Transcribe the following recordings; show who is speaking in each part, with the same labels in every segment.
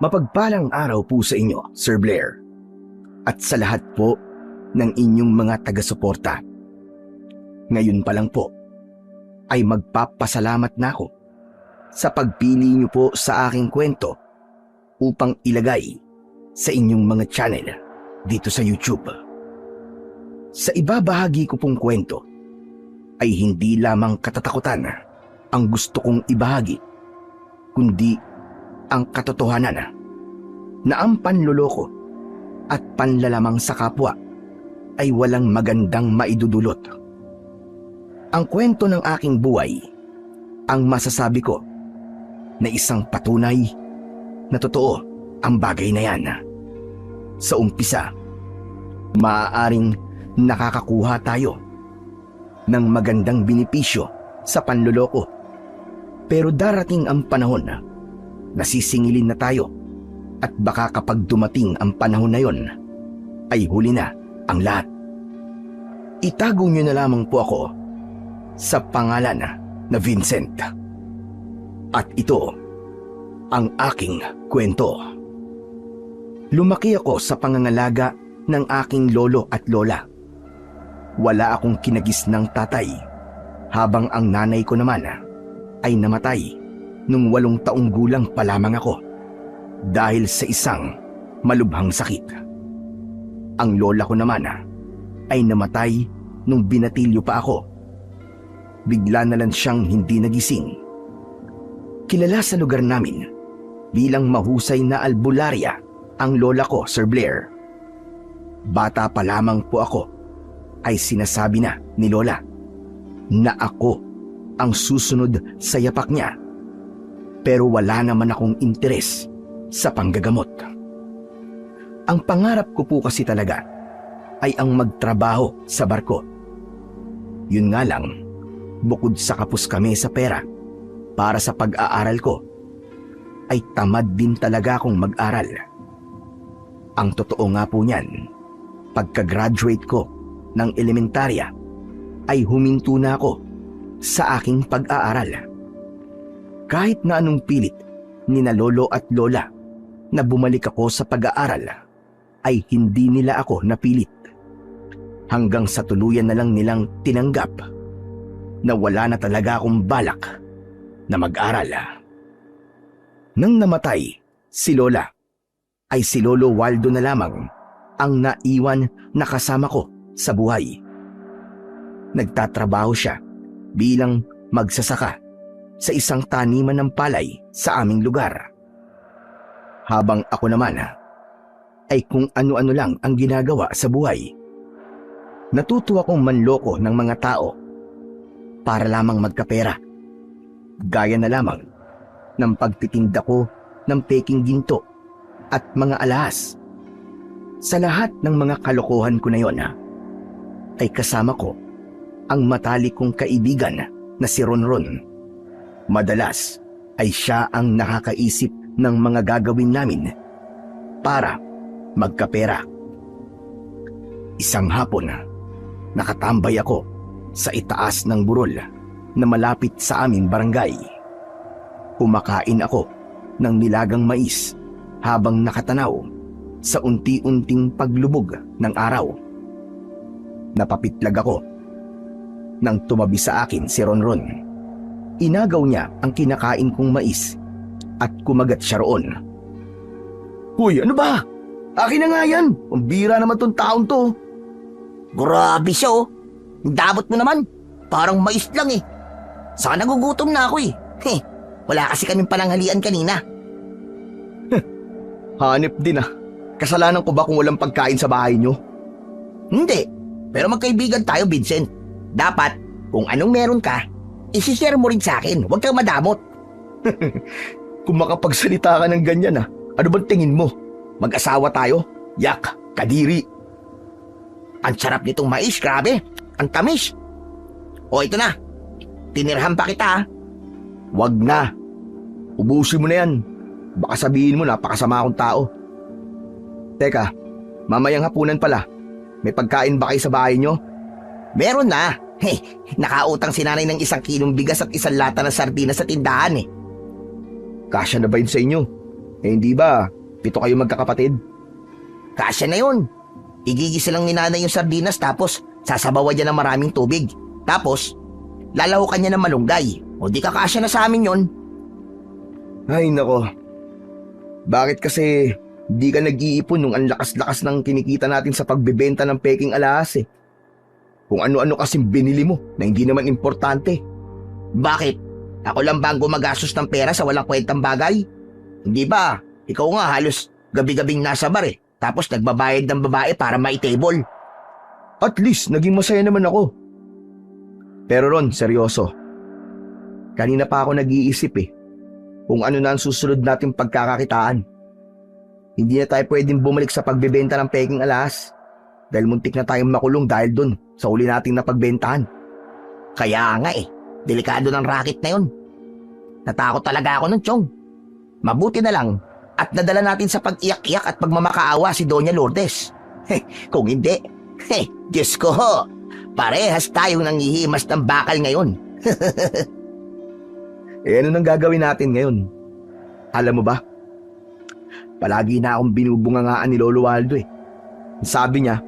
Speaker 1: Mapagpalang araw po sa inyo, Sir Blair, at sa lahat po ng inyong mga taga-suporta. Ngayon pa lang po ay magpapasalamat na ako sa pagpili niyo po sa aking kwento upang ilagay sa inyong mga channel dito sa YouTube. Sa ibabahagi ko pong kwento ay hindi lamang katatakutan ang gusto kong ibahagi, kundi ang katotohanan na ang panloloko at panlalamang sa kapwa ay walang magandang maidudulot. Ang kwento ng aking buhay ang masasabi ko na isang patunay na totoo ang bagay na yan. Sa umpisa, maaaring nakakakuha tayo ng magandang benepisyo sa panloloko, pero darating ang panahon na nasisingilin na tayo at baka kapag dumating ang panahon na yon ay huli na ang lahat. Itago niyo na lamang po ako sa pangalan na Vincent. At ito ang aking kwento. Lumaki ako sa pangangalaga ng aking lolo at lola. Wala akong kinagis ng tatay, habang ang nanay ko naman ay namatay nung 8 taong gulang pa lamang ako dahil sa isang malubhang sakit. Ang lola ko naman ay namatay nung binatilyo pa ako. Bigla na lang siyang hindi nagising. Kilala sa lugar namin bilang mahusay na albularya ang lola ko, Sir Blair. Bata pa lamang po ako ay sinasabi na ni lola na ako ang susunod sa yapak niya. Pero wala naman akong interes sa panggagamot. Ang pangarap ko po kasi talaga ay ang magtrabaho sa barko. Yun nga lang, bukod sa kapos kami sa pera para sa pag-aaral ko, ay tamad din talaga akong mag-aral. Ang totoo nga po niyan, pagka-graduate ko ng elementarya, ay huminto na ako sa aking pag-aaral. Kahit na anong pilit ni na lolo at lola na bumalik ako sa pag-aaral, ay hindi nila ako napilit. Hanggang sa tuluyan na lang nilang tinanggap na wala na talaga akong balak na mag-aral. Nang namatay si lola, ay si Lolo Waldo na lamang ang naiwan na kasama ko sa buhay. Nagtatrabaho siya bilang magsasaka sa isang taniman ng palay sa aming lugar. Habang ako naman ay kung ano-ano lang ang ginagawa sa buhay. Natuto akong manloko ng mga tao para lamang magkapera. Gaya na lamang ng pagtitinda ko ng peking ginto at mga alahas. Sa lahat ng mga kalokohan ko na yon ay kasama ko ang matalik kong kaibigan na si Ronron. Madalas ay siya ang nakakaisip ng mga gagawin namin para magkapera. Isang hapon, nakatambay ako sa itaas ng burol na malapit sa aming barangay. Kumakain ako ng nilagang mais habang nakatanaw sa unti-unting paglubog ng araw. Napapitlag ako nang tumabi sa akin si Ronron. Inagaw niya ang kinakain kong mais at kumagat siya roon. "Hoy, ano ba? Akin na nga yan! Ang bira naman tong taong to."
Speaker 2: Grabe siya oh. Damot mo naman. Parang mais lang eh. Saka nagugutom na ako eh. Wala kasi kaming pananghalian kanina.
Speaker 1: Hanip din ah. Kasalanan ko ba kung walang pagkain sa bahay nyo?
Speaker 2: Hindi. Pero magkaibigan tayo, Vincent. Dapat, kung anong meron ka, isishare mo rin sa akin. Huwag kang madamot.
Speaker 1: Kung makapagsalita ka ng ganyan ah, ano bang tingin mo? Mag-asawa tayo? Yak, kadiri.
Speaker 2: Ang sarap nitong mais, grabe. Ang tamis. O ito na. Tinirhan pa kita ah.
Speaker 1: Wag na. Ubusin mo na yan. Baka sabihin mo napakasama akong tao. Teka, mamayang hapunan pala. May pagkain ba kayo sa bahay nyo?
Speaker 2: Meron na. Nakautang si nanay ng 1 kilong bigas at 1 lata ng sardinas sa tindahan eh.
Speaker 1: Kasya na ba yun sa inyo? Eh hindi ba, 7 kayo magkakapatid?
Speaker 2: Kasya na yun. Igigisa lang ni nanay yung sardinas tapos sasabawan niya ng maraming tubig. Tapos, lalahukan niya ng malunggay. O di kakasya na sa amin yun.
Speaker 1: Ay nako. Bakit kasi di ka nag-iipon nung ang lakas-lakas ng kinikita natin sa pagbebenta ng peking alahas eh? Kung ano-ano kasing binili mo na hindi naman importante.
Speaker 2: Bakit? Ako lang ba ang gumagastos ng pera sa walang kwentang bagay? Hindi ba? Ikaw nga halos gabi-gabing nasa bar eh. Tapos nagbabayad ng babae para mai-table.
Speaker 1: At least, naging masaya naman ako. Pero Ron, seryoso. Kanina pa ako nag-iisip eh. Kung ano na ang susunod nating pagkakakitaan. Hindi na tayo pwedeng bumalik sa pagbebenta ng peking alahas. Dahil muntik na tayong makulong dahil dun sa uli nating napagbentahan.
Speaker 2: Kaya nga eh. Delikado ng racket na yun. Natakot talaga ako nun, Chong. Mabuti na lang at nadala natin sa pag-iyak-iyak at pagmamakaawa si Doña Lourdes. Kung hindi, Diyos ko ho, parehas tayong nanghihimas ng bakal ngayon.
Speaker 1: Eh ano nang gagawin natin ngayon? Alam mo ba? Palagi na akong binubungangaan ni Lolo Waldo eh. Sabi niya,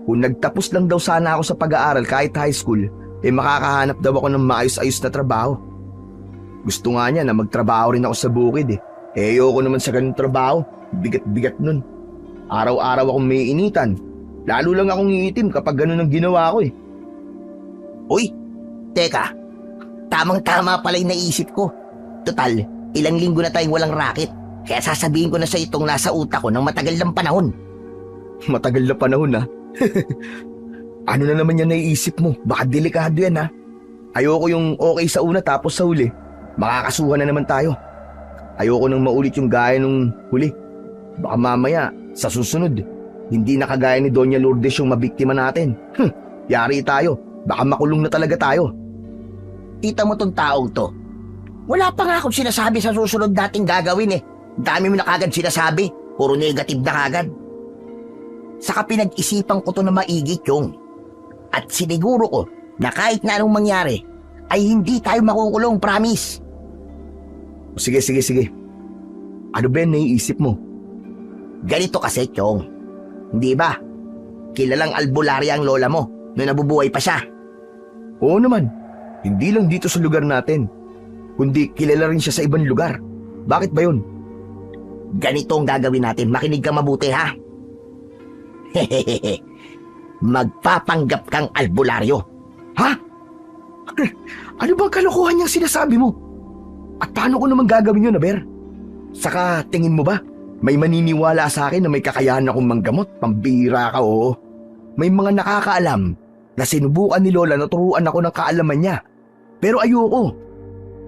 Speaker 1: kung nagtapos lang daw sana ako sa pag-aaral kahit high school, eh makakahanap daw ako ng maayos-ayos na trabaho. Gusto nga niya na magtrabaho rin ako sa bukid eh. Eh ayoko naman sa ganung trabaho, bigat-bigat nun. Araw-araw akong may initan. Lalo lang akong iitim kapag ganun ang ginawa ko eh.
Speaker 2: Uy, teka. Tamang-tama pala yung naisip ko. Total, ilang linggo na tayong walang racket. Kaya sasabihin ko na sa itong nasa utak ko ng matagal ng panahon.
Speaker 1: Matagal na panahon ha. Ano na naman yan naiisip mo? Baka delikado yan ha. Ayoko yung okay sa una tapos sa huli, makakasuhan na naman tayo. Ayoko nang maulit yung gaya nung huli. Baka mamaya, sa susunod, hindi na kagaya ni Doña Lourdes yung mabiktima natin. Yari tayo. Baka makulong na talaga tayo.
Speaker 2: Kita mo tong taong to. Wala pa nga akong sinasabi sa susunod nating gagawin eh. Dami mo na kagad sinasabi. Puro negative na kagad. Saka pinag-isipan ko to na maigi, Chong. At siniguro ko na kahit na anong mangyari, ay hindi tayo makukulong, promise.
Speaker 1: Sige. Ano ba yung naiisip mo?
Speaker 2: Ganito kasi, Chong. Hindi ba? Kilalang albularya ang lola mo nung nabubuhay pa siya.
Speaker 1: Oo naman. Hindi lang dito sa lugar natin, kundi kilala rin siya sa ibang lugar. Bakit ba yun?
Speaker 2: Ganito ang gagawin natin. Makinig ka mabuti, ha? Magpapanggap kang albularyo.
Speaker 1: Ha? Ano bang kalokohan niyang sinasabi mo? At paano ko naman gagawin yun, Aber? Saka tingin mo ba, may maniniwala sa akin na may kakayahan akong manggamot? Pambira ka, oo. May mga nakakaalam na sinubukan ni Lola na turuan ako ng kaalaman niya. Pero ayoko.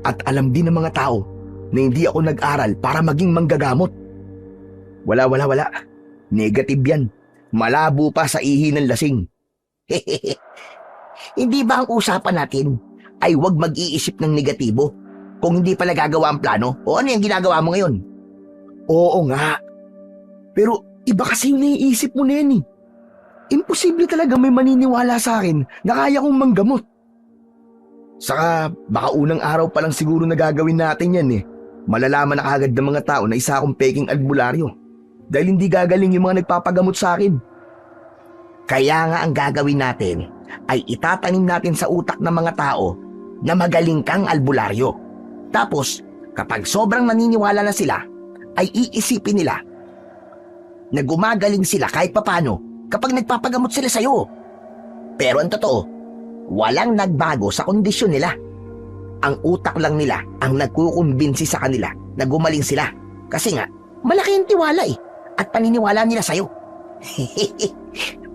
Speaker 1: At alam din ng mga tao na hindi ako nag-aral para maging manggagamot. Wala. Negative yan. Malabo pa sa ihi ng lasing.
Speaker 2: Hindi ba ang usapan natin ay huwag mag-iisip ng negatibo kung hindi pala gagawa ang plano? O ano yung ginagawa mo ngayon?
Speaker 1: Oo nga. Pero iba kasi yung naiisip mo na yan eh. Imposible talaga may maniniwala sa akin na kaya kong manggamot. Saka baka unang araw pa lang siguro na gagawin natin yan eh. Malalaman na kagad ng mga tao na isa akong peking albularyo. Dahil hindi gagaling yung mga nagpapagamot sa akin.
Speaker 2: Kaya nga ang gagawin natin ay itatanim natin sa utak ng mga tao na magaling kang albularyo. Tapos, kapag sobrang naniniwala na sila, ay iisipin nila na gumagaling sila kahit papano kapag nagpapagamot sila sa'yo. Pero ang totoo, walang nagbago sa kondisyon nila. Ang utak lang nila ang nagkukumbinsi sa kanila na gumaling sila. Kasi nga, malaki ang tiwala eh. At paniniwala nila sa'yo.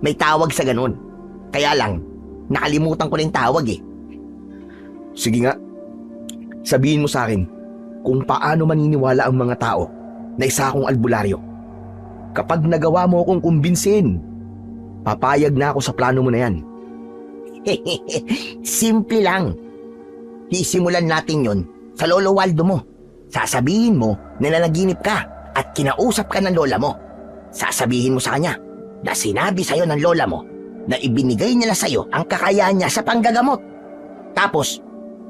Speaker 2: May tawag sa ganun. Kaya lang, nakalimutan ko na yung tawag eh.
Speaker 1: Sige nga, sabihin mo sa akin kung paano maniniwala ang mga tao na isa akong albularyo. Kapag nagawa mo akong kumbinsin, papayag na ako sa plano mo na yan.
Speaker 2: Simple lang. Sisimulan natin yon sa Lolo Waldo mo. Sasabihin mo na nanaginip ka at kinausap ka ng lola mo. Sasabihin mo sa kanya na sinabi sa'yo ng lola mo na ibinigay nila sa'yo ang kakayahan niya sa panggagamot. Tapos,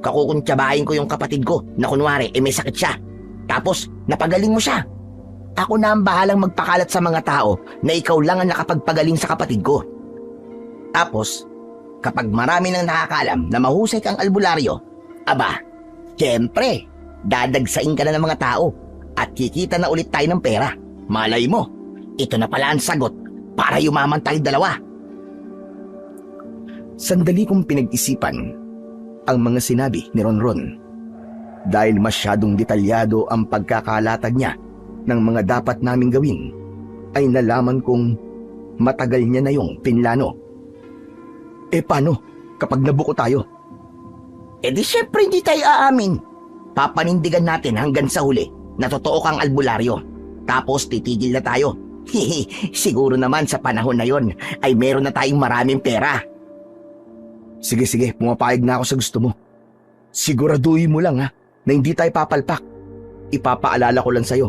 Speaker 2: kakukuntsabahin ko yung kapatid ko na kunwari may sakit siya. Tapos, napagaling mo siya. Ako na ang bahalang magpakalat sa mga tao na ikaw lang ang nakapagpagaling sa kapatid ko. Tapos, kapag marami nang nakakaalam na mahusay kang albularyo, aba, syempre, dadagsain ka na ng mga tao at kikita na ulit tayo ng pera. Malay mo, ito na pala ang sagot para yumaman tayo dalawa.
Speaker 1: Sandali kong pinag-isipan ang mga sinabi ni Ronron. Dahil masyadong detalyado ang pagkakalatag niya ng mga dapat naming gawin, ay nalaman kong matagal niya na yung pinlano. Paano kapag nabuko tayo?
Speaker 2: Di syempre hindi tayo aamin. Papanindigan natin hanggang sa huli na totoo kang albularyo. Tapos titigil na tayo. Siguro naman sa panahon na yon ay meron na tayong maraming pera.
Speaker 1: Sige, pumapayag na ako sa gusto mo. Siguraduhin mo lang na hindi tayo papalpak. Ipapaalala ko lang sa'yo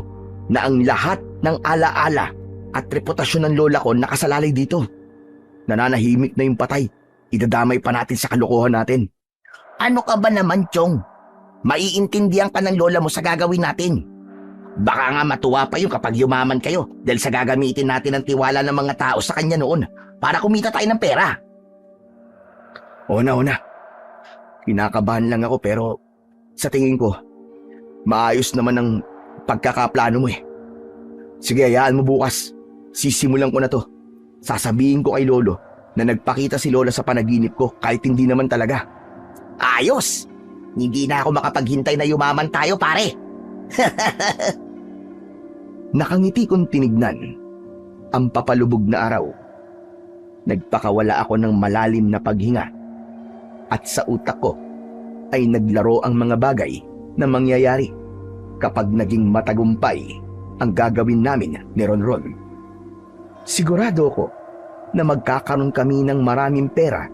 Speaker 1: na ang lahat ng alaala at reputasyon ng lola ko nakasalalay dito. Nananahimik na yung patay. Idadamay pa natin sa kalokohan natin.
Speaker 2: Ano ka ba naman, Chong? Maiintindihan ka ng lola mo sa gagawin natin. Baka nga matuwa pa yun kapag yumaman kayo dahil sa gagamitin natin ang tiwala ng mga tao sa kanya noon para kumita tayo ng pera.
Speaker 1: O na. Kinakabahan lang ako pero sa tingin ko, maayos naman ang pagkakaplano mo eh. Sige, hayaan mo bukas. Sisimulan ko na to. Sasabihin ko kay Lolo na nagpakita si Lola sa panaginip ko kahit hindi naman talaga.
Speaker 2: Ayos! Hindi na ako makapaghintay na yumaman tayo, pare.
Speaker 1: Nakangiti kong tinignan ang papalubog na araw. Nagpakawala ako ng malalim na paghinga at sa utak ko ay naglaro ang mga bagay na mangyayari kapag naging matagumpay ang gagawin namin ni Ronron. Sigurado ako na magkakaroon kami ng maraming pera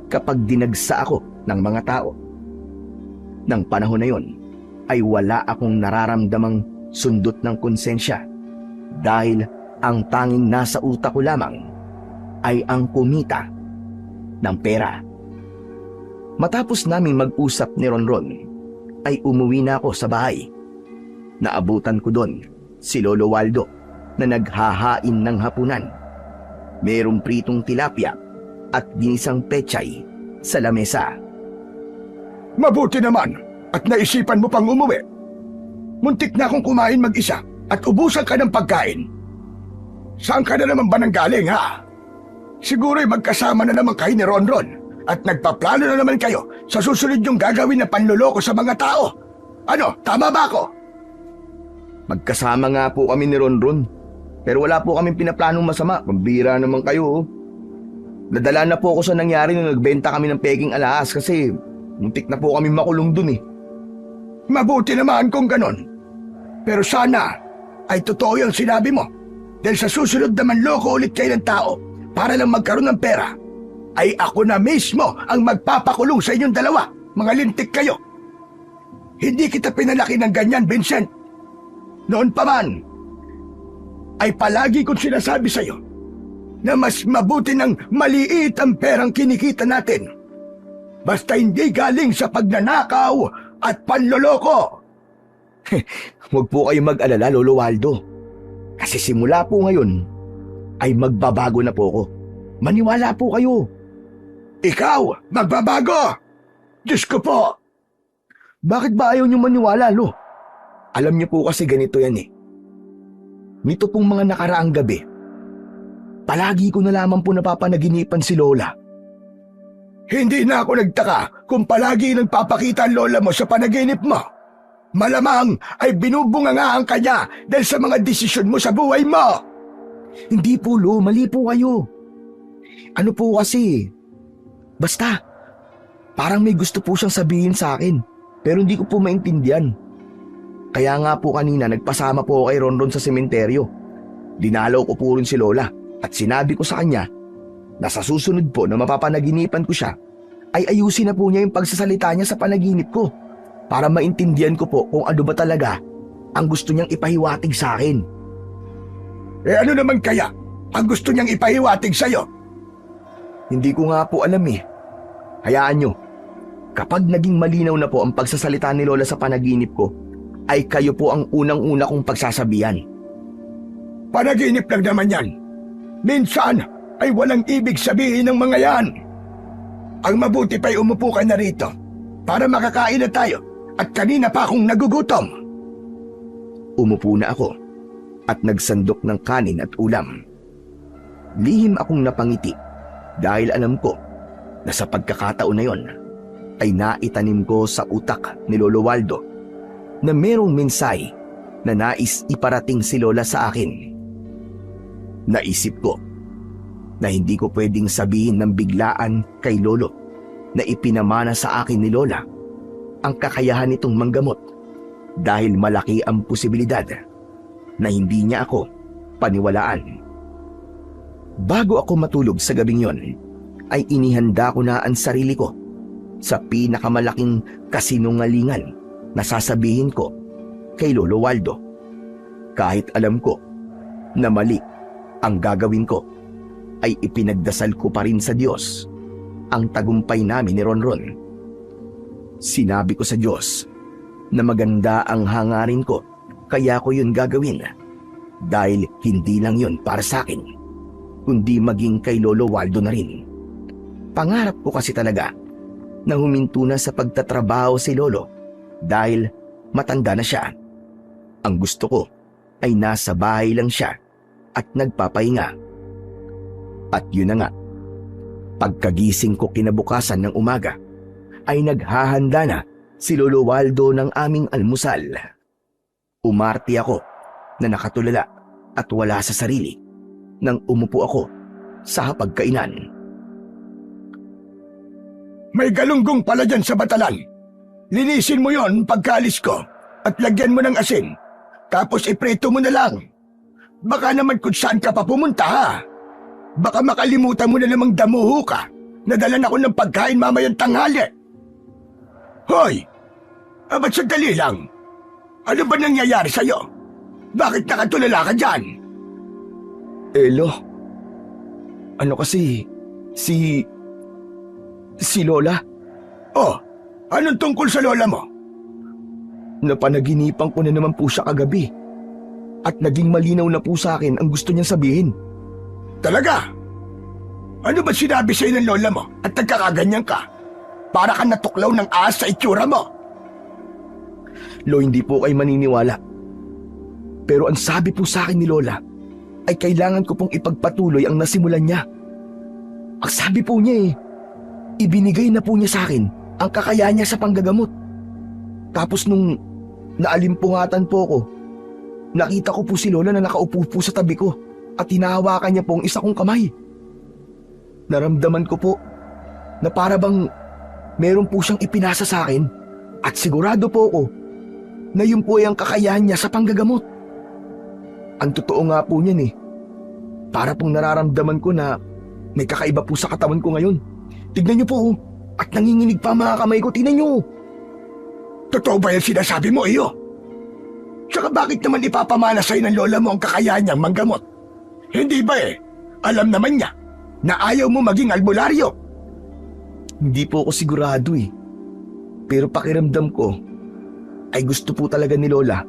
Speaker 1: kapag dinagsa ako ng mga tao. Nang panahon na yon ay wala akong nararamdamang sundot ng konsensya dahil ang tanging nasa utak ko lamang ay ang kumita ng pera. Matapos naming mag-usap ni Ronron, ay umuwi na ako sa bahay. Naabutan ko doon si Lolo Waldo na naghahain ng hapunan. Merong pritong tilapia at ginisang pechay sa lamesa.
Speaker 3: Mabuti naman at naisipan mo pang umuwi. Muntik na akong kumain mag-isa at ubusan ka ng pagkain. Saan ka na naman ba nanggaling, ha? Siguro'y magkasama na naman kayo ni Ronron at nagpaplano na naman kayo sa susunod yung gagawin na panloloko sa mga tao. Ano, tama ba ako?
Speaker 1: Magkasama nga po kami ni Ronron, pero wala po kaming pinaplanong masama. Pambira naman kayo. Nadala na po ako sa nangyari nung nagbenta kami ng peking alahas kasi muntik na po kami makulong dun eh.
Speaker 3: Mabuti naman kung ganon. Pero sana ay totoo yung sinabi mo. Dahil sa susunod na manloko ulit kayo ng tao para lang magkaroon ng pera, ay ako na mismo ang magpapakulong sa inyong dalawa. Mga lintik kayo. Hindi kita pinalaki ng ganyan, Vincent. Noon pa man, ay palagi kong sinasabi sa iyo na mas mabuti ng maliit ang perang kinikita natin. Basta hindi galing sa pagnanakaw at panloloko.
Speaker 1: Huwag po kayong mag-alala, Lolo Waldo. Kasi simula po ngayon, ay magbabago na po ako. Maniwala po kayo.
Speaker 3: Ikaw, magbabago! Diyos ko po!
Speaker 1: Bakit ba ayaw niyo maniwala, Lo? Alam niyo po kasi ganito yan eh. Nito pong mga nakaraang gabi, palagi ko na lamang po napapanaginipan si Lola.
Speaker 3: Hindi na ako nagtaka kung palagi nagpapakita ang lola mo sa panaginip mo. Malamang ay binubungangaan ka niya dahil sa mga desisyon mo sa buhay mo.
Speaker 1: Hindi po, Lo. Mali po kayo. Ano po kasi, basta, parang may gusto po siyang sabihin sa akin, pero hindi ko po maintindihan. Kaya nga po kanina nagpasama po ako kay Ronron sa sementeryo. Dinalaw ko po rin si Lola at sinabi ko sa kanya na sa susunod po na mapapanaginipan ko siya, ay ayusin na po niya yung pagsasalita niya sa panaginip ko para maintindihan ko po kung ano ba talaga ang gusto niyang ipahiwatig sa akin.
Speaker 3: Ano naman kaya ang gusto niyang ipahiwatig sa'yo?
Speaker 1: Hindi ko nga po alam eh. Hayaan niyo, kapag naging malinaw na po ang pagsasalita ni Lola sa panaginip ko, ay kayo po ang unang-una kong pagsasabihan.
Speaker 3: Panaginip lang naman yan. Minsan ay walang ibig sabihin ng mga yan. Ang mabuti pa'y umupo ka na rito para makakain na tayo at kanina pa akong nagugutom.
Speaker 1: Umupo na ako at nagsandok ng kanin at ulam. Lihim akong napangiti dahil alam ko na sa pagkakataon na yon ay naitanim ko sa utak ni Lolo Waldo na merong mensahe na nais iparating si Lola sa akin. Naisip ko na hindi ko pwedeng sabihin ng biglaan kay Lolo na ipinamana sa akin ni Lola ang kakayahan nitong manggamot dahil malaki ang posibilidad na hindi niya ako paniwalaan. Bago ako matulog sa gabing yon, ay inihanda ko na ang sarili ko sa pinakamalaking kasinungalingan na sasabihin ko kay Lolo Waldo. Kahit alam ko na mali ang gagawin ko, ay ipinagdasal ko pa rin sa Diyos ang tagumpay namin ni Ronron. Sinabi ko sa Diyos na maganda ang hangarin ko, kaya ko yun gagawin. Dahil hindi lang yun para sa akin, kundi maging kay Lolo Waldo na rin. Pangarap ko kasi talaga na huminto na sa pagtatrabaho si Lolo dahil matanda na siya. Ang gusto ko ay nasa bahay lang siya at nagpapahinga. At yun na nga, pagkagising ko kinabukasan ng umaga, ay naghahanda na si Lolo Waldo ng aming almusal. Umarte ako na nakatulala at wala sa sarili nang umupo ako sa hapagkainan.
Speaker 3: May galunggong pala dyan sa batalan. Linisin mo yon pagkaalis ko at lagyan mo ng asin. Tapos iprito mo na lang. Baka naman kung saan ka pa pumunta ha. Baka makalimutan mo na namang damuho ka. Nadalan ako ng pagkain mamayang tanghali. Hoy! Ba't sandali lang? Ano ba nangyayari sa'yo? Bakit nakatulala ka dyan?
Speaker 1: Lo, ano kasi, si Lola?
Speaker 3: Oh, anong tungkol sa lola mo?
Speaker 1: Napanaginipan ko na naman po siya kagabi. At naging malinaw na po sa akin ang gusto niyang sabihin.
Speaker 3: Talaga? Ano ba sinabi sa'yo ng lola mo at nagkakaganyan ka? Para ka natuklaw ng ahas sa itsura mo.
Speaker 1: Lo, hindi po kayo maniniwala. Pero ang sabi po sa akin ni Lola ay kailangan ko pong ipagpatuloy ang nasimulan niya. Ang sabi po niya ibinigay na po niya sa akin ang kakayahan niya sa panggagamot. Tapos nung naalimpungatan po ko, nakita ko po si Lola na nakaupo po sa tabi ko at hinahawakan niya po ang isa kong kamay. Naramdaman ko po na para bang meron po siyang ipinasa sa akin at sigurado po ako na yun po ay ang kakayahan niya sa panggagamot. Ang totoo nga po niyan para pong nararamdaman ko na may kakaiba po sa katawan ko ngayon. Tignan niyo po at nanginginig pa mga kamay ko, tignan niyo.
Speaker 3: Totoo ba yung sinasabi mo, iyo? Tsaka bakit naman ipapamana sa'yo ng lola mo ang kakayahan niyang manggamot? Hindi ba alam naman niya na ayaw mo maging albularyo?
Speaker 1: Hindi po ako sigurado Pero pakiramdam ko ay gusto po talaga ni Lola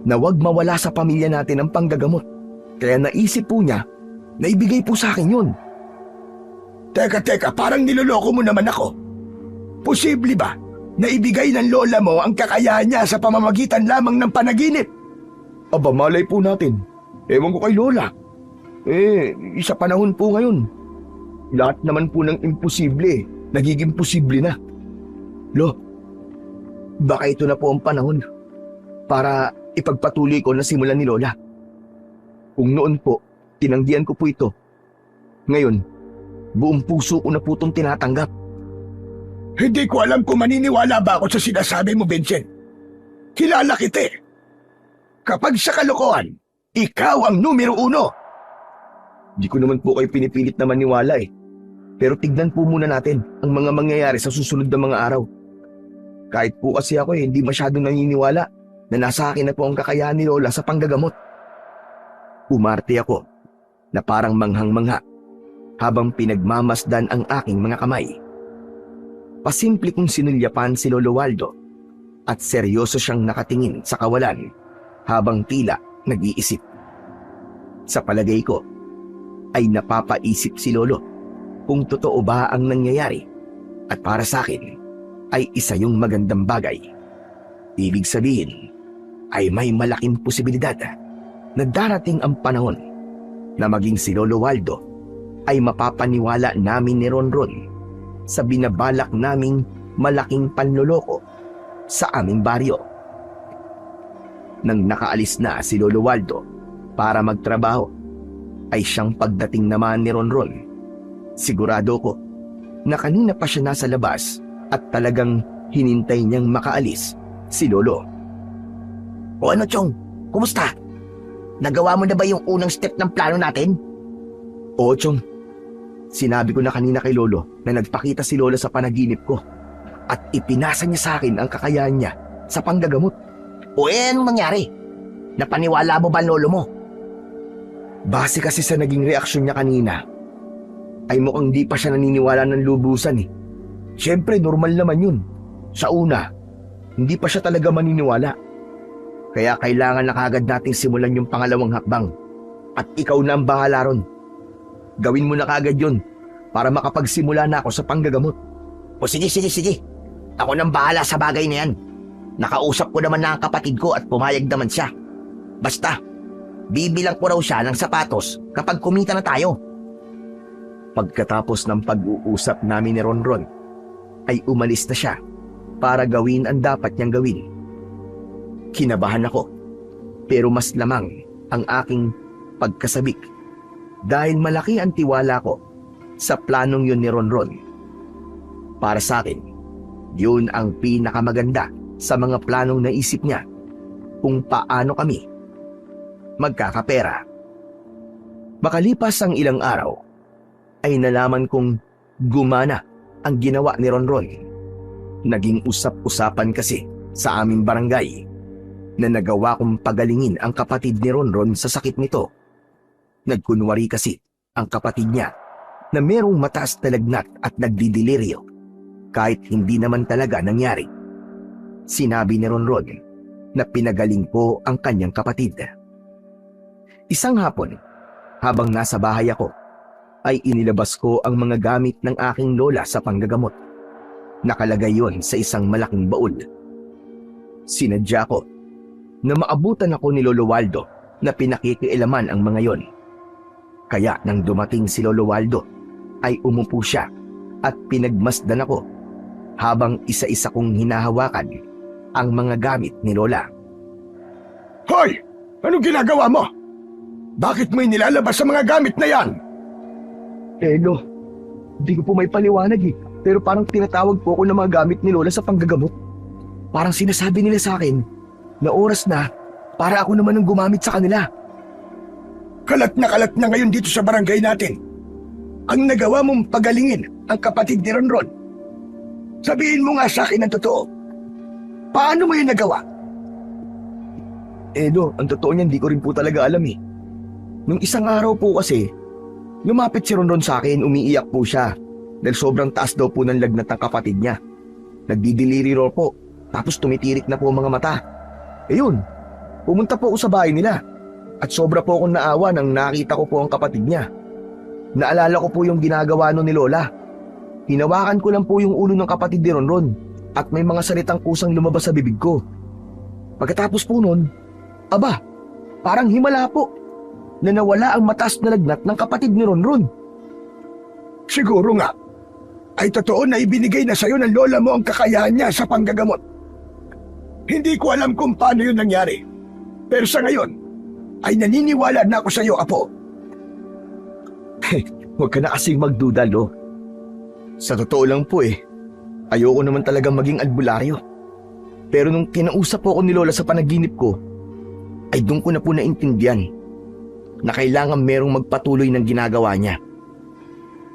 Speaker 1: na wag mawala sa pamilya natin ang panggagamot. Kaya naisip po niya na ibigay po sa akin yun.
Speaker 3: Teka, parang niloloko mo naman ako. Posible ba na ibigay ng lola mo ang kakayahan niya sa pamamagitan lamang ng panaginip?
Speaker 1: Aba, malay po natin. Ewan ko kay Lola. Sa panahon po ngayon, lahat naman po ng imposible, nagiging posible na. Lo, baka ito na po ang panahon para ipagpatuloy ko na simulan ni Lola. Kung noon po, tinanggihan ko po ito. Ngayon, buong puso ko na po itong tinatanggap.
Speaker 3: Hindi ko alam kung maniniwala ba ako sa sinasabi mo, Vincent. Kilala kita Kapag sa kalokohan, ikaw ang numero 1.
Speaker 1: Di ko naman po kayo pinipilit na maniwala Pero tignan po muna natin ang mga mangyayari sa susunod na mga araw. Kahit po kasi ako hindi masyadong naniniwala na nasa akin na po ang kakayahan ni Lola sa panggagamot. Umarte ako na parang manghang-mangha habang pinagmamasdan ang aking mga kamay. Pasimple kong sinulyapan si Lolo Waldo at seryoso siyang nakatingin sa kawalan habang tila nag-iisip. Sa palagay ko, ay napapaisip si Lolo kung totoo ba ang nangyayari at para sa akin ay isa yung magandang bagay. Ibig sabihin ay may malaking posibilidad na darating ang panahon na maging si Lolo Waldo ay mapapaniwala namin ni Ronron sa binabalak naming malaking panloloko sa aming baryo. Nang nakaalis na si Lolo Waldo para magtrabaho, ay siyang pagdating naman ni Ronron. Sigurado ko na kanina pa siya nasa labas at talagang hinintay niyang makaalis si Lolo.
Speaker 2: O ano, Chong? Kumusta? Nagawa mo na ba yung unang step ng plano natin?
Speaker 1: Oo, Chong. Sinabi ko na kanina kay Lolo na nagpakita si Lola sa panaginip ko at ipinasa niya sa akin ang kakayahan niya sa panggagamot.
Speaker 2: O anong nangyari? Napaniwala mo ba ang lolo mo?
Speaker 1: Base kasi sa naging reaksyon niya kanina, ay mukhang di pa siya naniniwala ng lubusan eh. Siyempre, normal naman yun. Sa una, hindi pa siya talaga maniniwala. Kaya kailangan na kagad nating simulan yung pangalawang hakbang. At ikaw na ang bahala ron. Gawin mo na kagad yun para makapagsimula na ako sa panggagamot.
Speaker 2: O sige. Ako nang bahala sa bagay na yan. Nakausap ko naman na ang kapatid ko at pumayag naman siya. Basta, bibilang ko raw siya ng sapatos kapag kumita na tayo.
Speaker 1: Pagkatapos ng pag-uusap namin ni Ronron, ay umalis na siya para gawin ang dapat niyang gawin. Kinabahan ako, pero mas lamang ang aking pagkasabik dahil malaki ang tiwala ko sa planong yun ni Ronron. Para sa akin, yun ang pinakamaganda sa mga planong naisip niya kung paano kami magkakapera. Makalipas ang ilang araw, ay nalaman kong gumana ang ginawa ni Ronron. Naging usap-usapan kasi sa aming barangay na nagawa kong pagalingin ang kapatid ni Ronron sa sakit nito. Nagkunwari kasi ang kapatid niya na merong mataas na lagnat at nagdidiliryo kahit hindi naman talaga nangyari. Sinabi ni Ronron na pinagaling ko ang kanyang kapatid. Isang hapon, habang nasa bahay ako, ay inilabas ko ang mga gamit ng aking lola sa panggagamot. Nakalagay yon sa isang malaking baul. Sinadya ko na maabutan ako ni Lolo Waldo na pinakikialaman ang mga yon. Kaya nang dumating si Lolo Waldo, ay umupo siya at pinagmasdan ako habang isa-isa kong hinahawakan ang mga gamit ni Lola.
Speaker 3: Hoy! Anong ginagawa mo? Bakit mo inilalabas sa mga gamit na yan?
Speaker 1: Lo, hindi ko po may paliwanag eh. Pero parang tinatawag po ako ng mga gamit ni Lola sa panggagamot. Parang sinasabi nila sa akin na oras na para ako naman ang gumamit sa kanila.
Speaker 3: Kalat na ngayon dito sa barangay natin. Ang nagawa mong pagalingin ang kapatid ni Ronron. Sabihin mo nga sa akin ang totoo. Paano mo yun nagawa?
Speaker 1: Lo, ang totoo niyan hindi ko rin po talaga alam eh. Nung isang araw po kasi, lumapit si Ronron sa akin, umiiyak po siya dahil sobrang taas daw po ng lagnat ng kapatid niya. Nagdidiliri raw po, tapos tumitirik na po ang mga mata. Yun, pumunta po ako sa bahay nila at sobra po akong naawa nang nakita ko po ang kapatid niya. Naalala ko po yung ginagawa nun ni Lola. Hinawakan ko lang po yung ulo ng kapatid ni Ronron at may mga salitang kusang lumabas sa bibig ko. Pagkatapos po nun, aba, parang himala po na nawala ang mataas na lagnat ng kapatid ni Ronron.
Speaker 3: Siguro nga, ay totoo na ibinigay na sa'yo ng lola mo ang kakayahan niya sa panggagamot. Hindi ko alam kung paano yun nangyari. Pero sa ngayon, ay naniniwala na ako sa'yo, Apo.
Speaker 1: Huwag ka na kasing magduda, Lo. Sa totoo lang po ayoko naman talagang maging albularyo. Pero nung kinausap po ako ni Lola sa panaginip ko, ay doon ko na po naintindihan na kailangan merong magpatuloy ng ginagawa niya.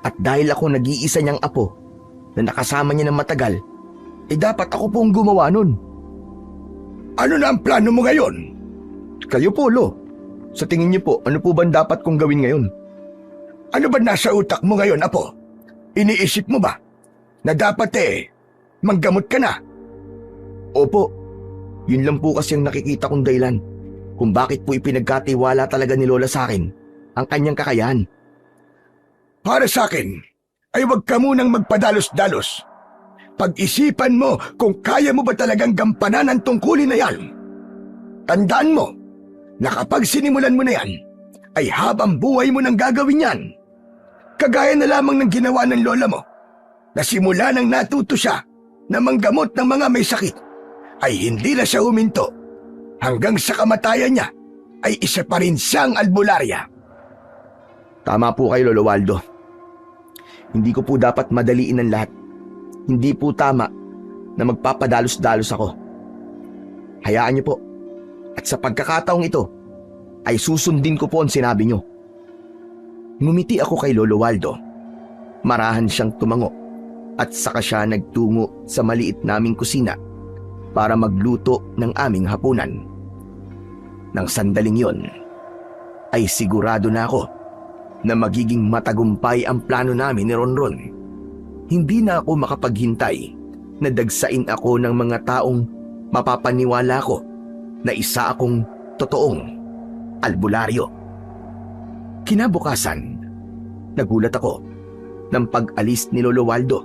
Speaker 1: At dahil ako nag-iisa niyang apo na nakasama niya ng matagal, dapat ako po ang gumawa nun.
Speaker 3: Ano na ang plano mo ngayon?
Speaker 1: Kayo po, Lo. Sa tingin niyo po, ano po ba dapat kong gawin ngayon?
Speaker 3: Ano ba nasa utak mo ngayon, Apo? Iniisip mo ba na dapat manggamot ka na?
Speaker 1: Opo, yun lang po kasi ang nakikita kong dahilan kung bakit po ipinagkatiwala talaga ni Lola sa akin ang kanyang kakayahan.
Speaker 3: Para sa akin, ay huwag ka munang magpadalos-dalos. Pag-isipan mo kung kaya mo ba talagang gampanan ang tungkulin na yan. Tandaan mo na kapag sinimulan mo na yan, ay habang buhay mo nang gagawin yan. Kagaya na lamang ng ginawa ng lola mo, na simula nang natuto siya na manggamot ng mga may sakit, ay hindi na siya huminto. Hanggang sa kamatayan niya, ay isa pa rin siyang albularya.
Speaker 1: Tama po kayo, Lolo Waldo. Hindi ko po dapat madaliin ang lahat. Hindi po tama na magpapadalos-dalos ako. Hayaan niyo po. At sa pagkakataong ito, ay susundin ko po ang sinabi niyo. Ngumiti ako kay Lolo Waldo. Marahan siyang tumango at saka siya nagtungo sa maliit naming kusina para magluto ng aming hapunan. Nang sandaling yon, ay sigurado na ako na magiging matagumpay ang plano namin ni Ronron. Hindi na ako makapaghintay na dagsain ako ng mga taong mapapaniwala ko na isa akong totoong albularyo. Kinabukasan, nagulat ako nang pag-alis ni Lolo Waldo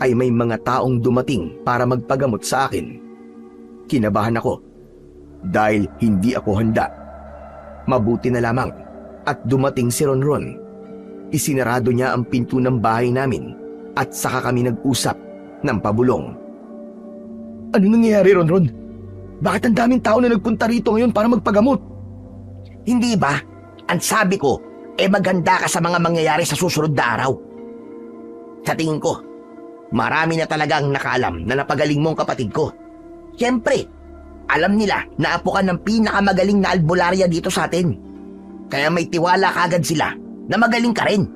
Speaker 1: ay may mga taong dumating para magpagamot sa akin. Kinabahan ako dahil hindi ako handa. Mabuti na lamang at dumating si Ronron. Isinarado niya ang pinto ng bahay namin at saka kami nag-usap ng pabulong. Ano nangyayari, Ronron? Bakit ang daming tao na nagpunta rito ngayon para magpagamot?
Speaker 2: Hindi ba? Ang sabi ko, maganda ka sa mga mangyayari sa susunod na araw. Sa tingin ko, marami na talagang nakaalam na napagaling mong kapatid ko. Siyempre, alam nila na apo ka ng pinakamagaling na albularya dito sa atin. Kaya may tiwala kagad sila na magaling ka rin.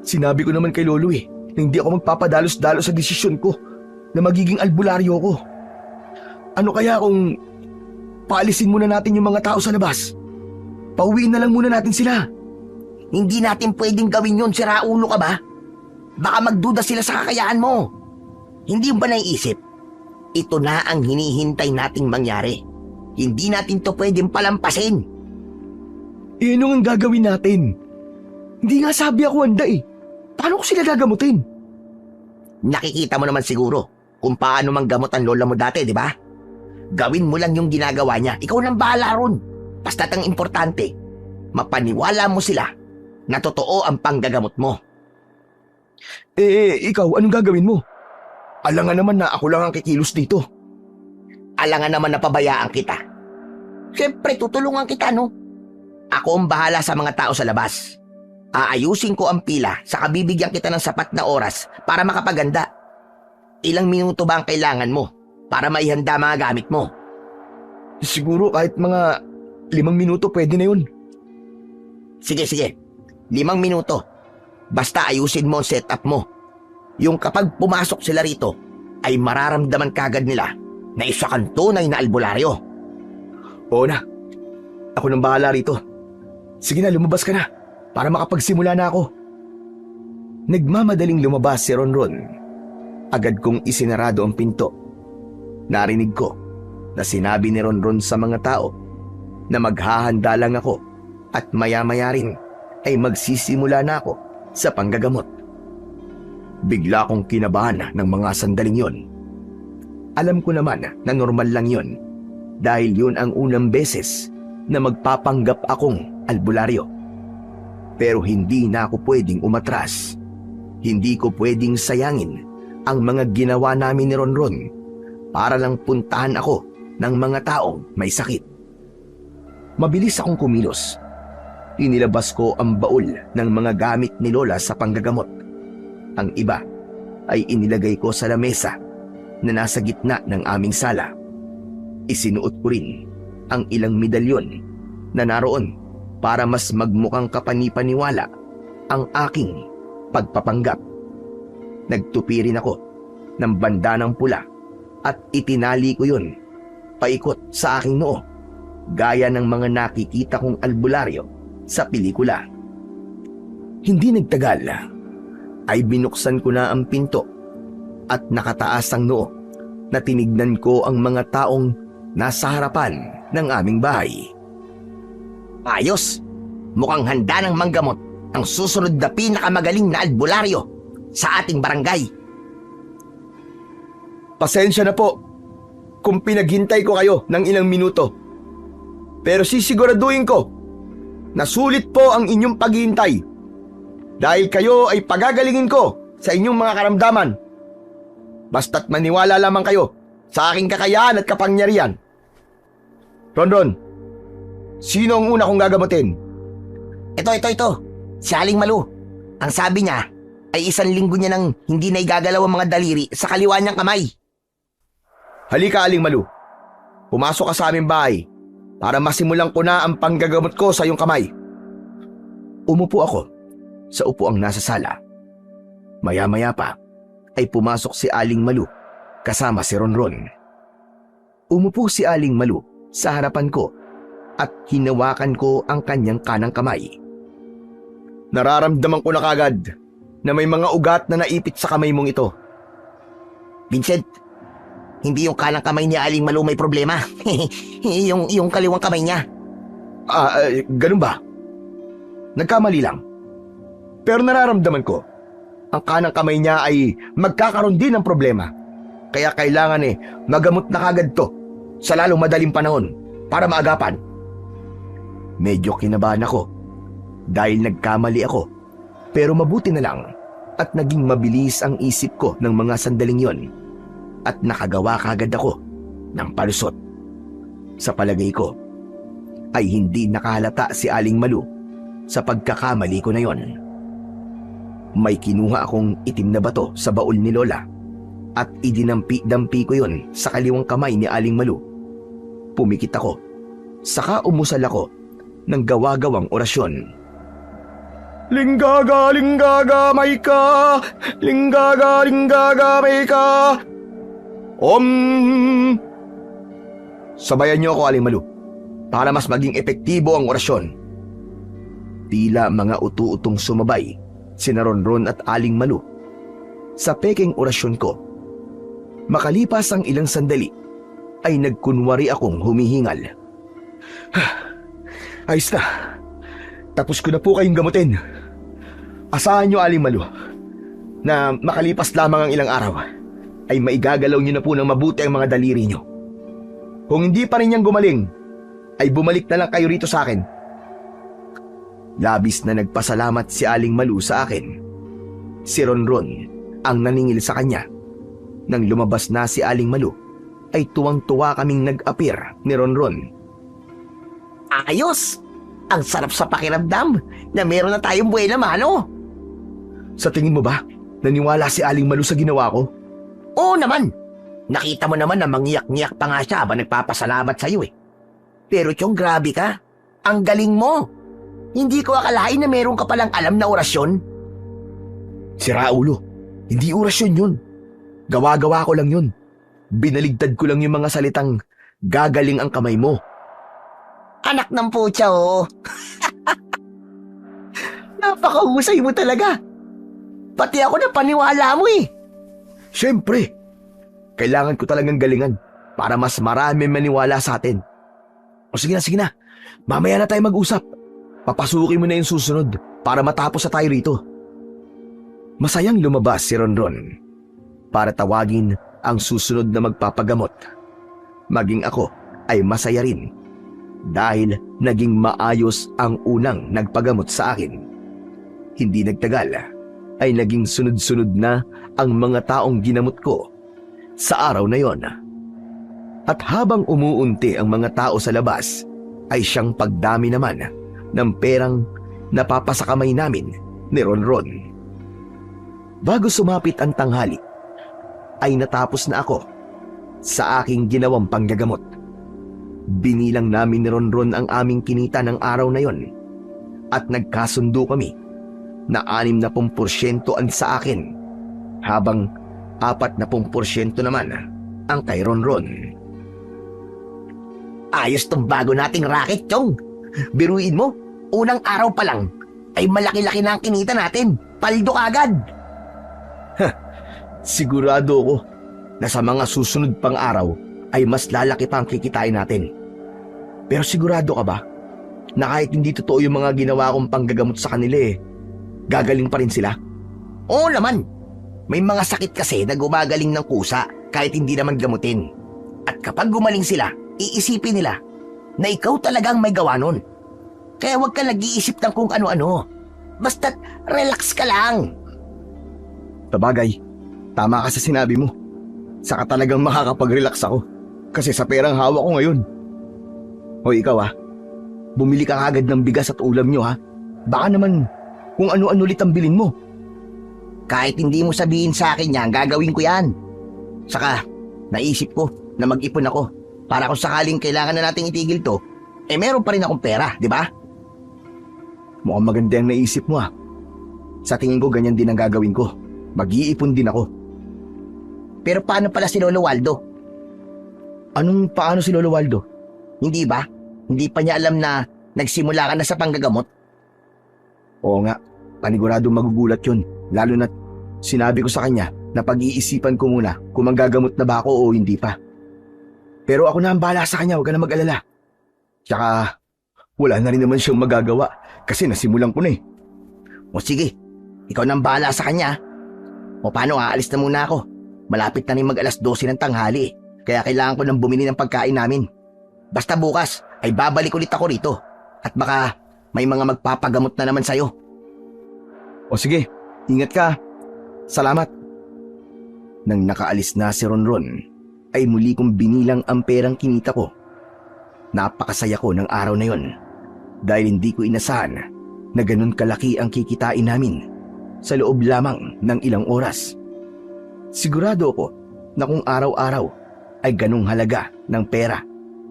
Speaker 1: Sinabi ko naman kay Lolo na hindi ako magpapadalos-dalos sa desisyon ko na magiging albularyo ko. Ano kaya kung paalisin muna natin yung mga tao sa labas? Pauwiin na lang muna natin sila.
Speaker 2: Hindi natin pwedeng gawin yun, siraulo ka ba? Baka magduda sila sa kakayahan mo. Hindi mo ba naiisip? Ito na ang hinihintay nating mangyari. Hindi natin to pwedeng palampasin.
Speaker 1: Ano ang gagawin natin? Hindi nga sabi ako handa Paano ko sila gagamutin?
Speaker 2: Nakikita mo naman siguro kung paano manggamot ang lola mo dati, di ba? Gawin mo lang yung ginagawa niya. Ikaw nang bahala ron. Basta't ang importante, mapaniwala mo sila na totoo ang panggagamot mo.
Speaker 1: Ikaw, anong gagawin mo? Alangan naman na ako lang ang kikilos dito.
Speaker 2: Alangan naman na pabayaan kita. Siyempre, tutulungan kita, no? Ako ang bahala sa mga tao sa labas. Aayusin ko ang pila, saka bibigyan kita ng sapat na oras para makapaganda. Ilang minuto ba ang kailangan mo para maihanda mga gamit mo?
Speaker 1: Siguro kahit mga 5 minuto pwede na yun.
Speaker 2: Sige, 5 minuto. Basta ayusin mo ang setup mo. Yung kapag pumasok sila rito, ay mararamdaman kagad nila na isa kang tunay na albularyo.
Speaker 1: Oo na. Ako nang bahala rito. Sige na, lumabas ka na para makapagsimula na ako. Nagmamadaling lumabas si Ronron. Agad kong isinarado ang pinto. Narinig ko na sinabi ni Ronron sa mga tao na maghahanda lang ako at maya-maya rin ay magsisimula na ako sa panggagamot. Bigla kong kinabahan ng mga sandaling yon. Alam ko naman na normal lang yon dahil yun ang unang beses na magpapanggap akong albularyo. Pero hindi na ako pwedeng umatras. Hindi ko pwedeng sayangin ang mga ginawa namin ni Ronron para lang puntahan ako ng mga taong may sakit. Mabilis akong kumilos. Inilabas ko ang baul ng mga gamit ni Lola sa panggagamot. Ang iba ay inilagay ko sa lamesa na nasa gitna ng aming sala. Isinuot ko rin ang ilang medalyon na naroon para mas magmukhang kapani-paniwala ang aking pagpapanggap. Nagtupi rin ako ng bandanang pula at itinali ko yun paikot sa aking noo gaya ng mga nakikita kong albularyo sa pelikula. Hindi nagtagal ay binuksan ko na ang pinto at nakataas ang noo na tinignan ko ang mga taong nasa harapan ng aming bahay.
Speaker 2: Ayos, mukhang handa ng manggamot ang susunod na pinakamagaling na albularyo sa ating barangay.
Speaker 1: Pasensya na po kung pinaghintay ko kayo ng ilang minuto. Pero sisiguraduhin ko na sulit po ang inyong paghihintay dahil kayo ay pagagalingin ko sa inyong mga karamdaman. Basta't maniwala lamang kayo sa aking kakayahan at kapangyarihan. Ronron, sino ang una kong gagamutin?
Speaker 2: Ito. Si Aling Malu. Ang sabi niya ay 1 linggo niya nang hindi na igagalaw ang mga daliri sa kaliwa niyang kamay.
Speaker 1: Halika, Aling Malu. Pumasok ka sa aming bahay para masimulan ko na ang panggagamot ko sa iyong kamay. Umupo ako sa upuang nasa sala. Maya-maya pa ay pumasok si Aling Malu kasama si Ronron. Umupo si Aling Malu sa harapan ko at hinawakan ko ang kanyang kanang kamay. Nararamdaman ko na kagad na may mga ugat na naipit sa kamay mong ito.
Speaker 2: Vincent, hindi yung kanang kamay ni Aling Malu may problema. yung kaliwang kamay niya.
Speaker 1: Ganun ba? Nagkamali lang. Pero nararamdaman ko, ang kanang kamay niya ay magkakaroon din ng problema. Kaya kailangan magamot na kagad to sa lalong madaling panahon para maagapan. Medyo kinabahan ako dahil nagkamali ako. Pero mabuti na lang at naging mabilis ang isip ko ng mga sandaling yon at nakagawa kagad ako ng palusot. Sa palagay ko ay hindi nakahalata si Aling Malu sa pagkakamali ko na yon. May kinuha akong itim na bato sa baul ni Lola at idinampi-dampi ko yon sa kaliwang kamay ni Aling Malu. Pumikit ako, saka umusal ako ng gawa-gawang orasyon. Linggaga, linggaga, may ka. Linggaga, linggaga, may ka. Sabayan niyo ako, Aling Malu, para mas maging epektibo ang orasyon. Tila mga utu-utong sumabay sina Ronron at Aling Malu sa peking orasyon ko. Makalipas ang ilang sandali, ay nagkunwari akong humihingal. Ayos na. Tapos ko na po kayong gamutin. Asahan niyo, Aling Malu, na makalipas lamang ang ilang araw, ay maigagalaw niyo na po ng mabuti ang mga daliri niyo. Kung hindi pa rin niyang gumaling, ay bumalik na lang kayo rito sa akin. Labis na nagpasalamat si Aling Malu sa akin. Si Ronron ang naningil sa kanya. Nang lumabas na si Aling Malu, ay tuwang-tuwa kaming nag-apir ni Ronron.
Speaker 2: Ayos! Ang sarap sa pakiramdam na meron na tayong buena mano.
Speaker 1: Sa tingin mo ba, naniwala si Aling Malu sa ginawa ko?
Speaker 2: Oo naman. Nakita mo naman na mangyak-ngyak pa nga siya habang nagpapasalamat sa'yo eh. Pero Chong, grabe ka. Ang galing mo. Hindi ko akalain na meron ka palang alam na orasyon.
Speaker 1: Sira ulo, hindi orasyon yun. Gawa-gawa ko lang yun. Binaligtad ko lang yung mga salitang gagaling ang kamay mo.
Speaker 2: Anak ng putya, oh. Napakahusay mo talaga. Pati ako na paniwala mo eh.
Speaker 1: Siyempre, kailangan ko talagang galingan para mas marami maniwala sa atin. O sige na. Mamaya na tayo mag-usap. Papasukin mo na yung susunod para matapos na tayo rito. Masayang lumabas si Ronron para tawagin ang susunod na magpapagamot. Maging ako ay masaya rin dahil naging maayos ang unang nagpagamot sa akin. Hindi nagtagal ay naging sunod-sunod na ang mga taong ginamot ko sa araw na yon. At habang umuunti ang mga tao sa labas, ay siyang pagdami naman ng perang napapasakamay namin ni Ronron. Bago sumapit ang tanghali, ay natapos na ako sa aking ginawang panggagamot. Binilang namin ni Ronron ang aming kinita ng araw na yon at nagkasundo kami na 60% ang sa akin habang 40% naman ang kay Ronron.
Speaker 2: Ayos tong bago nating racket, Chong. Biruin mo, unang araw pa lang ay malaki-laki na ang kinita natin. Paldo agad.
Speaker 1: Sigurado ako na sa mga susunod pang araw ay mas lalaki pa ang kikitain natin. Pero sigurado ka ba na kahit hindi totoo yung mga ginawa kong panggagamot sa kanila gagaling pa rin sila?
Speaker 2: Oo naman. May mga sakit kasi na gumagaling ng kusa kahit hindi naman gamutin. At kapag gumaling sila, iisipin nila na ikaw talagang may gawa nun. Kaya huwag ka nag-iisip ng kung ano-ano. Basta't relax ka lang.
Speaker 1: Sabagay, tama ka sa sinabi mo. Saka talagang makakapag-relax ako. Kasi sa perang hawak ko ngayon. O ikaw bumili ka agad ng bigas at ulam nyo Baka naman kung ano-ano ulit ang bilin mo.
Speaker 2: Kahit hindi mo sabihin sa akin yan, gagawin ko yan. Saka, naisip ko na mag-ipon ako para kung sakaling kailangan na nating itigil to, meron pa rin akong pera, di ba?
Speaker 1: Mukhang maganda ang naisip mo Sa tingin ko ganyan din ang gagawin ko. Mag-iipon din ako.
Speaker 2: Pero paano pala si Lolo Waldo?
Speaker 1: Anong paano si Lolo Waldo?
Speaker 2: Hindi ba? Hindi pa niya alam na nagsimula ka na sa panggagamot?
Speaker 1: Oo nga, paniguradong magugulat yun. Lalo na't sinabi ko sa kanya na pag-iisipan ko muna kung manggagamot na ba ako o hindi pa. Pero ako na ang bahala sa kanya, huwag ka na mag-alala. Tsaka, wala na rin naman siyang magagawa kasi nasimulan ko na
Speaker 2: O sige, ikaw na ang bahala sa kanya. O paano, aalis na muna ako. Malapit na rin mag-alas 12 ng tanghali kaya kailangan ko nang bumili ng pagkain namin. Basta bukas ay babalik ulit ako rito at baka may mga magpapagamot na naman sa'yo.
Speaker 1: O sige, ingat ka. Salamat. Nang nakaalis na si Ronron, ay muli kong binilang ang perang kinita ko. Napakasaya ko ng araw na yon dahil hindi ko inasahan na ganun kalaki ang kikitain namin sa loob lamang ng ilang oras. Sigurado ako na kung araw-araw ay ganung halaga ng pera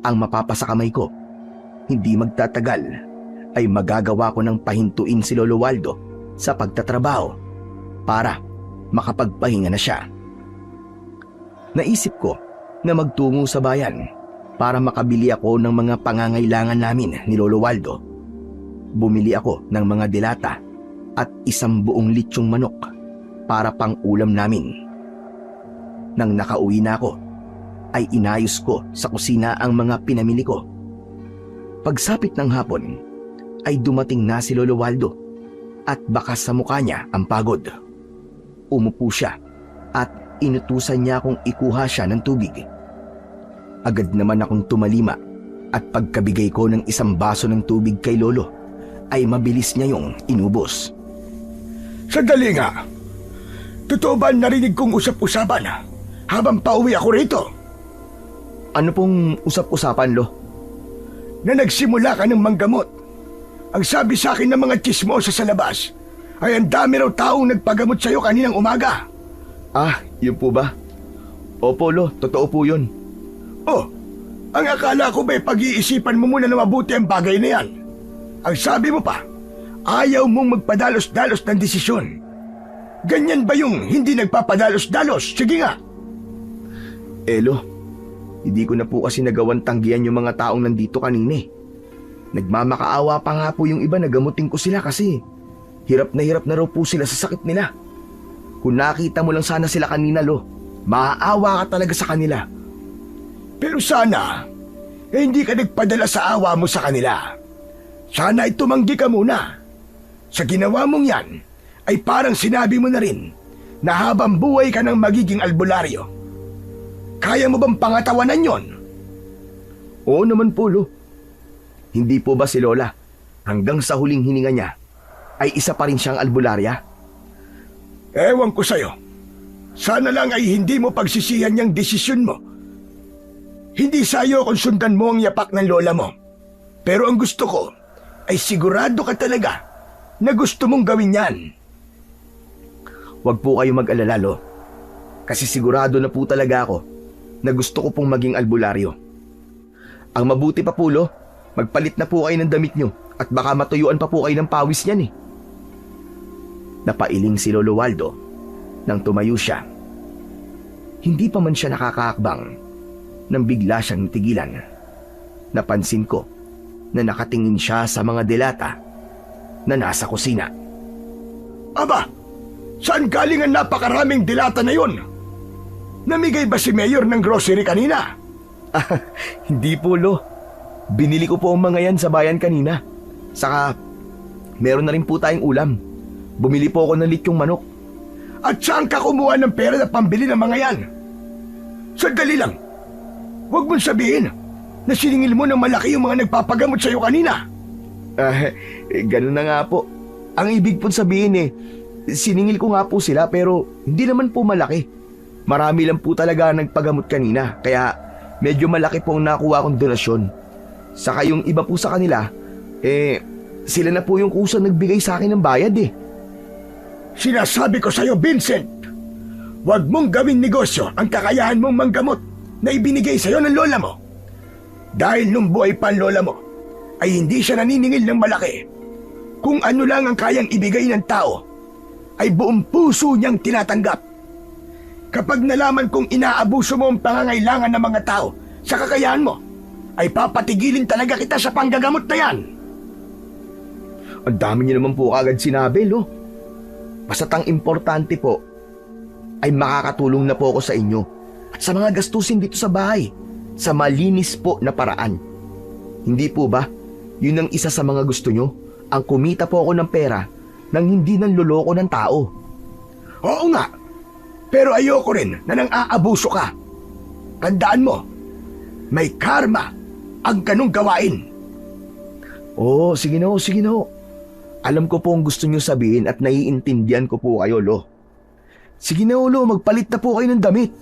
Speaker 1: ang mapapasa kamay ko, hindi magtatagal ay magagawa ko ng pahintuin si Lolo Waldo sa pagtatrabaho para makapagpahinga na siya. Naisip ko na magtungo sa bayan para makabili ako ng mga pangangailangan namin ni Lolo Waldo. Bumili ako ng mga dilata at 1 buong litsyong manok para pang ulam namin. Nang nakauwi na ako, ay inayos ko sa kusina ang mga pinamili ko. Pagsapit ng hapon, ay dumating na si Lolo Waldo at baka sa mukha niya ang pagod. Umupo siya at inutusan niya akong ikuha siya ng tubig. Agad naman akong tumalima at pagkabigay ko ng 1 baso ng tubig kay Lolo, ay mabilis niya yung inubos.
Speaker 3: Sandali nga. Totoo ba narinig kong usap-usapan habang pauwi ako rito?
Speaker 1: Ano pong usap-usapan, Lo?
Speaker 3: Na nagsimula ka ng manggamot. Ang sabi sa akin ng mga tsismosa sa labas ay ang dami raw taong nagpagamot sa'yo kaninang umaga.
Speaker 1: Yun po ba? Opo, Lo, totoo po yun.
Speaker 3: Oh, ang akala ko ba'y pag-iisipan mo muna na mabuti ang bagay na yan? Ang sabi mo pa, ayaw mong magpadalos-dalos ng desisyon. Ganyan ba yung hindi nagpapadalos-dalos? Sige nga.
Speaker 1: Lo, hindi ko na po kasi nagawan tanggihan yung mga taong nandito kanina. Nagmamakaawa pa nga po yung iba na gamutin ko sila kasi hirap na raw po sila sa sakit nila. Kung nakita mo lang sana sila kanina, Lo, maaawa ka talaga sa kanila.
Speaker 3: Pero sana, hindi ka nagpadala sa awa mo sa kanila. Sana ay tumanggi ka muna. Sa ginawa mong yan, ay parang sinabi mo na rin na habang buhay ka ng magiging albularyo. Kaya mo bang pangatawanan yon?
Speaker 1: Oo naman po, Lo. Hindi po ba si Lola, hanggang sa huling hininga niya, ay isa pa rin siyang albularya?
Speaker 3: Ewan ko sa'yo. Sana lang ay hindi mo pagsisihan yung desisyon mo. Hindi sayo kung sundan mo ang yapak ng lola mo. Pero ang gusto ko ay sigurado ka talaga na gusto mong gawin yan.
Speaker 1: Huwag po kayo mag-alala, Lo. Kasi sigurado na po talaga ako na gusto ko pong maging albularyo. Ang mabuti pa po, Lo, magpalit na po kayo ng damit nyo at baka matuyuan pa po kayo ng pawis niyan. Napailing si Lolo Waldo nang tumayo siya. Hindi pa man siya nakakaakbang nang bigla siyang tigilan. Napansin ko na nakatingin siya sa mga delata na nasa kusina.
Speaker 3: Aba, saan galing ang napakaraming dilata na yun? Namigay ba si Mayor ng grocery kanina?
Speaker 1: Hindi po, Lo. Binili ko po ang mga yan sa bayan kanina. Saka, meron na rin po tayong ulam. Bumili po ako ng lityong manok.
Speaker 3: At saan ka kumuha ng pera na pambili ng mga yan? Sandali lang. Huwag mong sabihin na siningil mo ng malaki yung mga nagpapagamot sa'yo kanina.
Speaker 1: Ganun na nga po. Ang ibig po sabihin siningil ko nga po sila pero hindi naman po malaki. Marami lang po talaga nagpagamot kanina kaya medyo malaki po ang nakuha kong donasyon. Saka yung iba po sa kanila, sila na po yung kusang nagbigay sa akin ng bayad
Speaker 3: Sinasabi ko sa'yo, Vincent, huwag mong gawing negosyo ang kakayahan mong manggamot na ibinigay sa'yo ng lola mo. Dahil nung buhay pa ang lola mo, ay hindi siya naniningil ng malaki. Kung ano lang ang kayang ibigay ng tao, ay buong puso niyang tinatanggap. Kapag nalaman kong inaabuso mo ang pangangailangan ng mga tao sa kakayahan mo, ay papatigilin talaga kita sa panggagamot na yan.
Speaker 1: Ang dami niyo naman po agad sinabi, Basta't ang importante po ay makakatulong na po ako sa inyo at sa mga gastusin dito sa bahay sa malinis po na paraan. Hindi po ba? Yun ang isa sa mga gusto nyo, ang kumita po ako ng pera nang hindi nanloloko ng tao.
Speaker 3: Oo nga, pero ayoko rin na nang aabuso ka. Tandaan mo, may karma ang ganong gawain.
Speaker 1: Sige na ho. Alam ko po ang gusto nyo sabihin at naiintindihan ko po kayo, Sige na, magpalit na po kayo ng damit.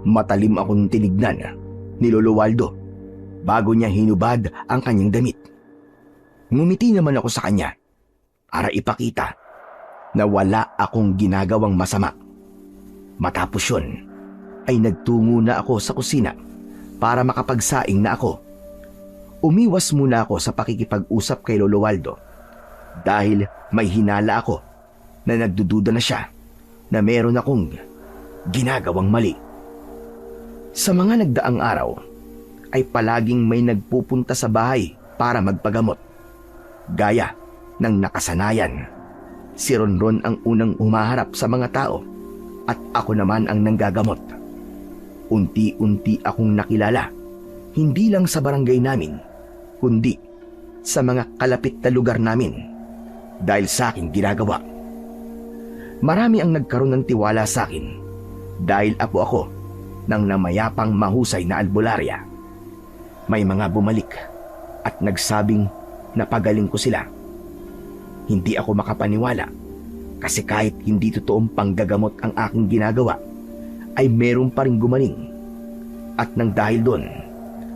Speaker 1: Matalim akong tinignan ni Lolo Waldo bago niya hinubad ang kanyang damit. Ngumiti naman ako sa kanya para ipakita na wala akong ginagawang masama. Matapos yun, ay nagtungo na ako sa kusina para makapagsaing na ako. Umiwas muna ako sa pakikipag-usap kay Lolo Waldo dahil may hinala ako na nagdududa na siya na meron akong ginagawang mali. Sa mga nagdaang araw ay palaging may nagpupunta sa bahay para magpagamot. Gaya ng nakasanayan, si Ronron ang unang humaharap sa mga tao at ako naman ang nanggagamot. Unti-unti akong nakilala, hindi lang sa barangay namin, kundi sa mga kalapit na lugar namin dahil sa aking ginagawa. Marami ang nagkaroon ng tiwala sa akin dahil apo ako ng namayapang mahusay na albularya. May mga bumalik at nagsabing napagaling ko sila. Hindi ako makapaniwala kasi kahit hindi totoong panggagamot ang aking ginagawa, ay meron pa rin gumaling. At nang dahil doon,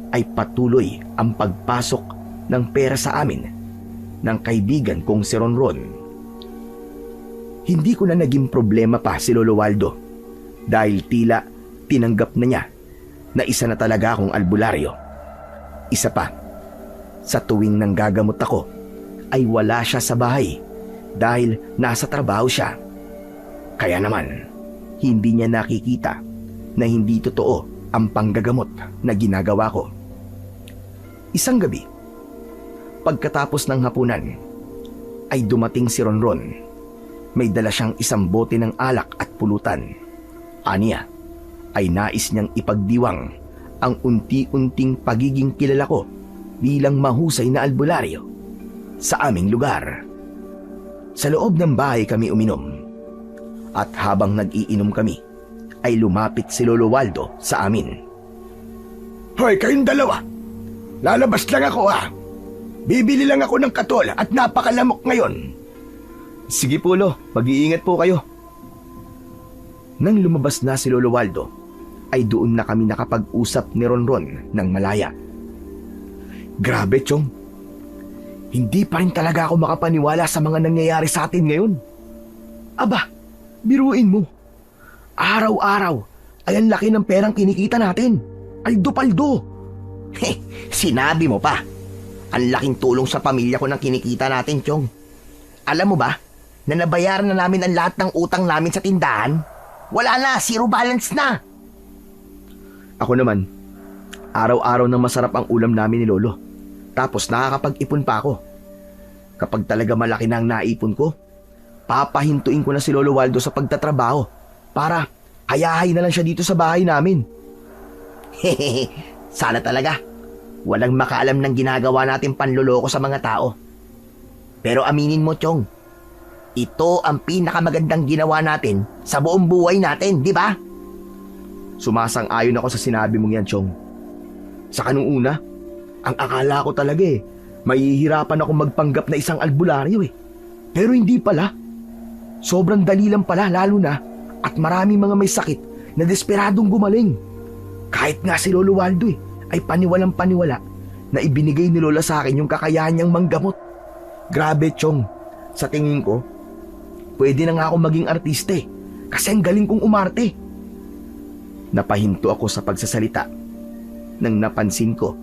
Speaker 1: ay patuloy ang pagpasok ng pera sa amin ng kaibigan kong si Ronron. Hindi ko na naging problema pa si Lolo Waldo dahil tila tinanggap na niya na isa na talaga akong albularyo. Isa pa, sa tuwing nanggagamot ako ay wala siya sa bahay dahil nasa trabaho siya. Kaya naman, hindi niya nakikita na hindi totoo ang panggagamot na ginagawa ko. Isang gabi, pagkatapos ng hapunan, ay dumating si Ronron. May dala siyang isang bote ng alak at pulutan. Aniya, ay nais niyang ipagdiwang ang unti-unting pagiging kilala ko bilang mahusay na albularyo sa aming lugar. Sa loob ng bahay kami uminom. At habang nag-iinom kami, ay lumapit si Lolo Waldo sa amin.
Speaker 3: Hoy, kayong dalawa! Lalabas lang ako Bibili lang ako ng katol at napakalamok ngayon.
Speaker 1: Sige po, mag-iingat po kayo. Nang lumabas na si Lolo Waldo, ay doon na kami nakapag-usap ni Ronron ng malaya. Grabe, Chong. Hindi pa rin talaga ako makapaniwala sa mga nangyayari sa atin ngayon. Aba, biruin mo. Araw-araw ay ang laki ng perang kinikita natin. Aldo-paldo.
Speaker 2: Sinabi mo pa. Ang laking tulong sa pamilya ko ng kinikita natin, Chong. Alam mo ba, na nabayaran na namin ang lahat ng utang namin sa tindahan? Wala na, zero balance na.
Speaker 1: Ako naman, araw-araw na masarap ang ulam namin ni Lolo. Tapos nakakapag-ipon pa ako. Kapag talaga malaki na ang naipon ko, papahintuin ko na si Lolo Waldo sa pagtatrabaho para hayahay na lang siya dito sa bahay namin.
Speaker 2: Sana talaga walang makaalam ng ginagawa natin panloloko sa mga tao. Pero aminin mo, Chong, ito ang pinakamagandang ginawa natin sa buong buhay natin, di ba?
Speaker 1: Sumasang-ayon ako sa sinabi mong yan, Chong. Sa kanung una, ang akala ko talaga mahihirapan ako magpanggap na isang albularyo Pero hindi pala. Sobrang dali lang pala, lalo na at maraming mga may sakit na desperadong gumaling. Kahit nga si Lolo Waldo ay paniwalang paniwala na ibinigay ni Lola sa akin yung kakayahan niyang manggamot. Grabe, Chong. Sa tingin ko, pwede na nga ako maging artista kasi ang galing kong umarte. Napahinto ako sa pagsasalita nang napansin ko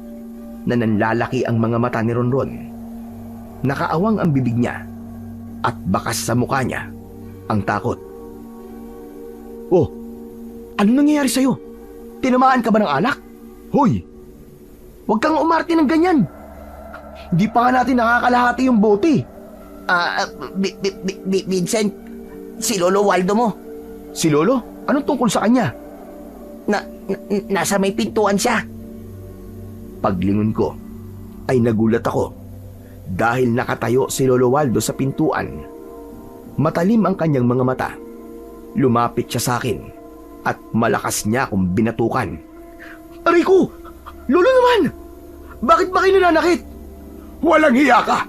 Speaker 1: na nanlalaki ang mga mata ni Ronron. Nakaawang ang bibig niya at bakas sa mukha niya ang takot. Oh, ano nangyayari sa'yo? Tinamaan ka ba ng alak? Hoy, huwag kang umarte ng ganyan. Hindi pa nga natin nakakalahati yung bote.
Speaker 2: Vincent, si Lolo Waldo mo.
Speaker 1: Si Lolo? Anong tungkol sa kanya?
Speaker 2: Nasa may pintuan siya.
Speaker 1: Paglingon ko ay nagulat ako dahil nakatayo si Lolo Waldo sa pintuan. Matalim ang kanyang mga mata. Lumapit siya sa akin at malakas niya akong binatukan. Aray ko! Lolo naman! Bakit ba kayo nananakit?
Speaker 3: Walang hiya ka!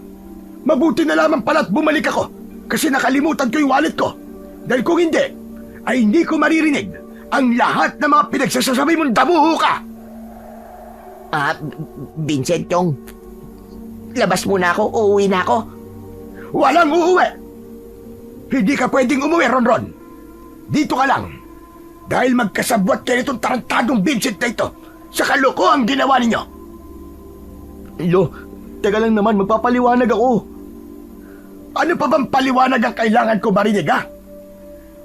Speaker 3: Mabuti na lamang pala't bumalik ako kasi nakalimutan ko yung wallet ko. Dahil kung hindi, ay hindi ko maririnig ang lahat ng mga pinagsasasabi mong damuho ka!
Speaker 2: Vincent, Chong, labas muna ako, uuwi na ako.
Speaker 3: Walang uuwi! Hindi ka pwedeng umuwi, Ronron. Dito ka lang. Dahil magkasabwat kayo nitong tarantadong Vincent na ito sa kalokohang ginawa ninyo.
Speaker 1: Lo, teka lang naman, magpapaliwanag ako.
Speaker 3: Ano pa bang paliwanag ang kailangan ko marinig, ha?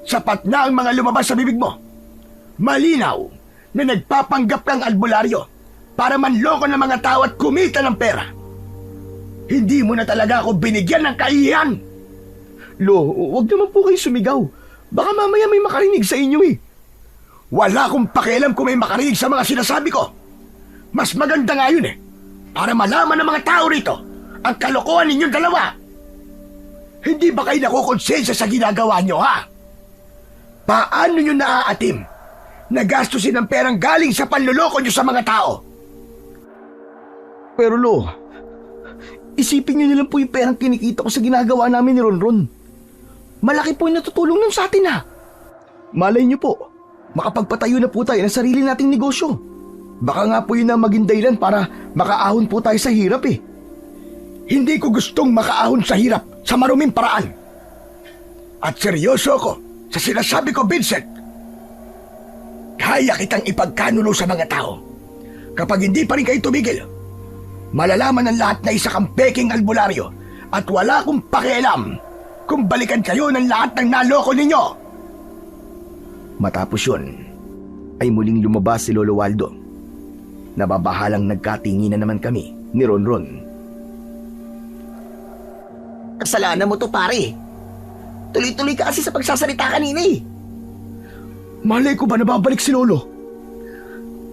Speaker 3: Sapat na ang mga lumabas sa bibig mo. Malinaw na nagpapanggap kang albularyo para manloko ng mga tao at kumita ng pera. Hindi mo na talaga ako binigyan ng kaihiyan.
Speaker 1: Lo, huwag naman po kayo sumigaw. Baka mamaya may makarinig sa inyo
Speaker 3: Wala akong pakialam kung may makarinig sa mga sinasabi ko. Mas maganda nga yun para malaman ng mga tao rito ang kalokohan ninyong dalawa. Hindi ba kayo nakukonsensya sa ginagawa nyo, ha? Paano nyo naaatim na gastusin ang perang galing sa panluloko nyo sa mga tao?
Speaker 1: Pero Lo, isipin nyo nilang po yung perang kinikita ko sa ginagawa namin ni Ronron. Malaki po yung natutulong nun sa atin, ha? Malay nyo po, makapagpatayo na po tayo ng sarili nating negosyo. Baka nga po yun ang maging dahilan para makaahon po tayo sa hirap
Speaker 3: Hindi ko gustong makaahon sa hirap sa maruming paraan. At seryoso ako sa sinasabi ko, Vincent. Kaya kitang ipagkanulo sa mga tao. Kapag hindi pa rin kayo tumigil, malalaman ng lahat na isa kang peking albularyo at wala akong pakialam kung balikan kayo ng lahat ng naloko ninyo.
Speaker 1: Matapos yun, ay muling lumabas si Lolo Waldo. Nababahalang nagkatinginan naman kami ni Ronron.
Speaker 2: Kasalanan mo to, pare. Tuloy-tuloy ka kasi sa pagsasalita kanina
Speaker 1: Malay ko ba na babalik si Lolo?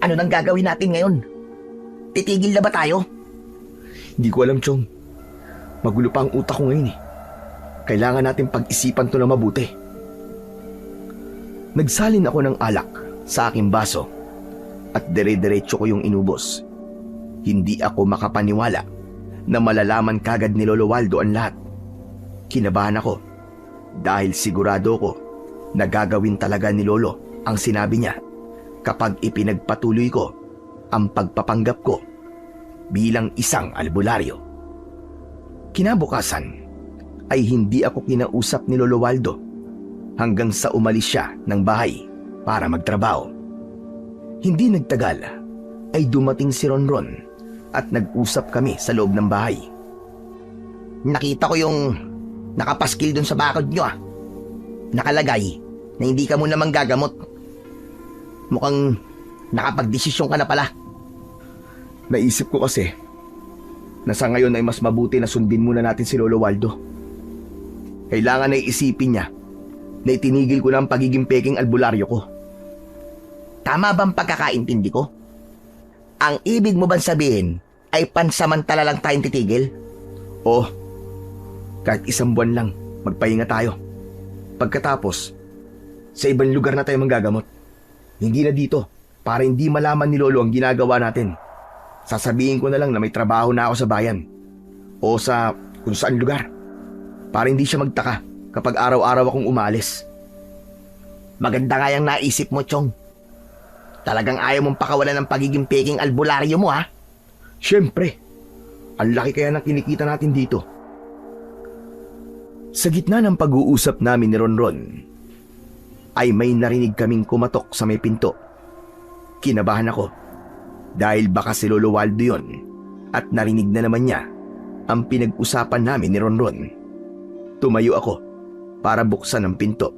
Speaker 2: Ano nang gagawin natin ngayon? Titigil na ba tayo?
Speaker 1: Hindi ko alam, Chong. Magulo pa ang utak ko ngayon Kailangan natin pag-isipan to na mabuti. Nagsalin ako ng alak sa aking baso at dire-diretso ko yung inubos. Hindi ako makapaniwala na malalaman kagad ni Lolo Waldo ang lahat. Kinabahan ako dahil sigurado ko na gagawin talaga ni Lolo ang sinabi niya kapag ipinagpatuloy ko ang pagpapanggap ko bilang isang albularyo. Kinabukasan ay hindi ako kinausap ni Lolo Waldo hanggang sa umalis siya ng bahay para magtrabaho. Hindi nagtagal ay dumating si Ronron at nag-usap kami sa loob ng bahay.
Speaker 2: Nakita ko yung nakapaskil dun sa bakod nyo Nakalagay na hindi ka muna manggagamot. Mukhang nakapagdesisyon ka na pala.
Speaker 1: Naisip ko kasi na sa ngayon ay mas mabuti na sundin muna natin si Lolo Waldo. Kailangan na isipin niya na itinigil ko na ang pagiging peking albularyo ko.
Speaker 2: Tama bang pagkakaintindi ko? Ang ibig mo bang sabihin ay pansamantala lang tayong titigil?
Speaker 1: O, kahit 1 buwan lang, magpahinga tayo. Pagkatapos, sa ibang lugar na tayo manggagamot. Hindi na dito, para hindi malaman ni Lolo ang ginagawa natin. Sasabihin ko na lang na may trabaho na ako sa bayan. O sa kung saan lugar. Para hindi siya magtaka kapag araw-araw akong umalis.
Speaker 2: Maganda nga yung naisip mo, Chong. Talagang ayaw mong pakawalan ng pagiging peking albularyo mo, ha?
Speaker 1: Siyempre, ang laki kaya ng kinikita natin dito. Sa gitna ng pag-uusap namin ni Ronron, ay may narinig kaming kumatok sa may pinto. Kinabahan ako dahil baka si Lolo Waldo yun at narinig na naman niya ang pinag-usapan namin ni Ronron. Tumayo ako para buksan ang pinto.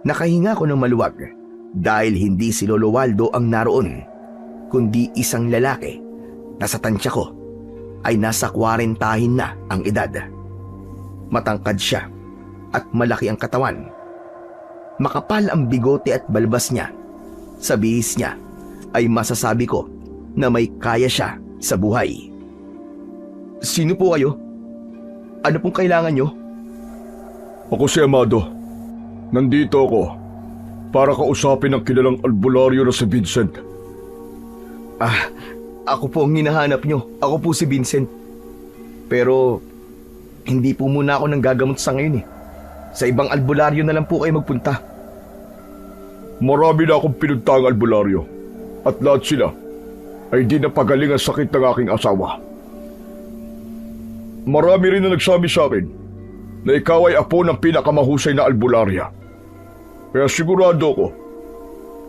Speaker 1: Nakahinga ko ng maluwag dahil hindi si Lolo Waldo ang naroon, kundi isang lalaki na sa tansya ko ay nasa 40 na ang edad. Matangkad siya at malaki ang katawan. Makapal ang bigote at balbas niya. Sa bihis niya ay masasabi ko na may kaya siya sa buhay. Sino po kayo? Ano pong kailangan nyo?
Speaker 4: Ako si Amado. Nandito ako para kausapin ang kilalang albularyo na si Vincent.
Speaker 1: Ako po ang hinahanap nyo. Ako po si Vincent. Pero hindi po muna ako nang gagamot sa ngayon eh. Sa ibang albularyo na lang po kayo magpunta.
Speaker 4: Marami na akong pinuntang albularyo at lahat sila ay di napagaling ang sakit ng aking asawa. Marami rin na nagsabi sa akin na ikaw ay apo ng pinakamahusay na albularya. Kaya sigurado ko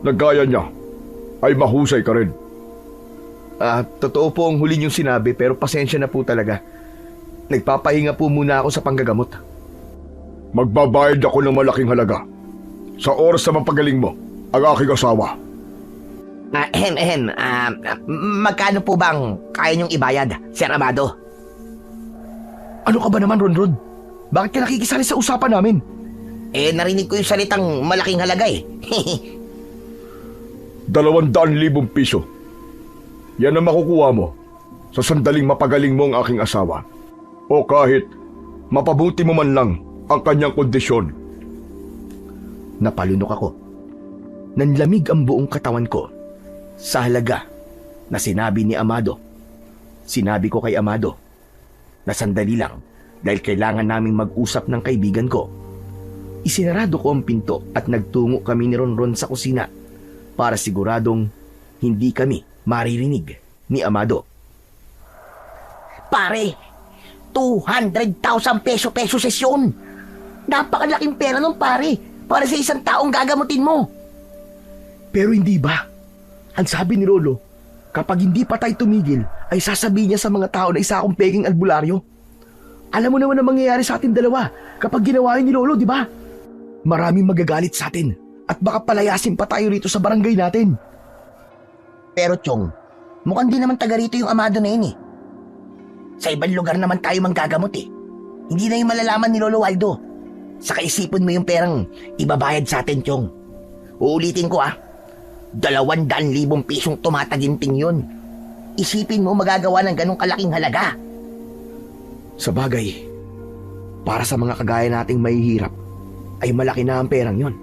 Speaker 4: na gaya niya ay mahusay ka rin.
Speaker 1: Totoo po ang huli niyong sinabi pero pasensya na po talaga. Nagpapahinga po muna ako sa panggagamot.
Speaker 4: Magbabayad ako ng malaking halaga sa oras na mapagaling mo ang aking asawa.
Speaker 2: Magkano po bang kaya niyong ibayad, Sir Amado?
Speaker 1: Ano ka ba naman, Ronron? Bakit ka nakikisali sa usapan namin?
Speaker 2: Narinig ko yung salitang malaking halaga eh.
Speaker 4: 200,000 piso. Yan ang makukuha mo sa sandaling mapagaling mo ang aking asawa. O kahit mapabuti mo man lang ang kanyang kondisyon.
Speaker 1: Napalunok ako. Nanlamig ang buong katawan ko sa halaga na sinabi ni Amado. Sinabi ko kay Amado na sandali lang dahil kailangan naming mag-usap ng kaibigan ko. Isinarado ko ang pinto at nagtungo kami ni Ronron sa kusina para siguradong hindi kami maririnig ni Amado.
Speaker 2: Pare, 200,000 peso sesyon. Napakalaking pera nun, pare, para sa isang taong gagamutin mo.
Speaker 1: Pero hindi ba? Ang sabi ni Lolo, kapag hindi pa tayo tumigil, ay sasabihin niya sa mga tao na isa akong peking albularyo. Alam mo naman ang mangyayari sa atin dalawa kapag ginawa yun ni Lolo, di ba? Maraming magagalit sa atin at baka palayasin pa tayo rito sa barangay natin.
Speaker 2: Pero Chong, mukhang di naman taga rito yung Amado na yun eh. Sa ibang lugar naman tayo manggagamot eh. Hindi na yung malalaman ni Lolo Waldo. Saka isipin mo yung perang ibabayad sa atin, Chong. Uulitin ko 200,000 pisong tumataginting yun. Isipin mo magagawa ng ganong kalaking halaga.
Speaker 1: Sa bagay, para sa mga kagaya nating mahihirap, ay malaki na ang perang yon.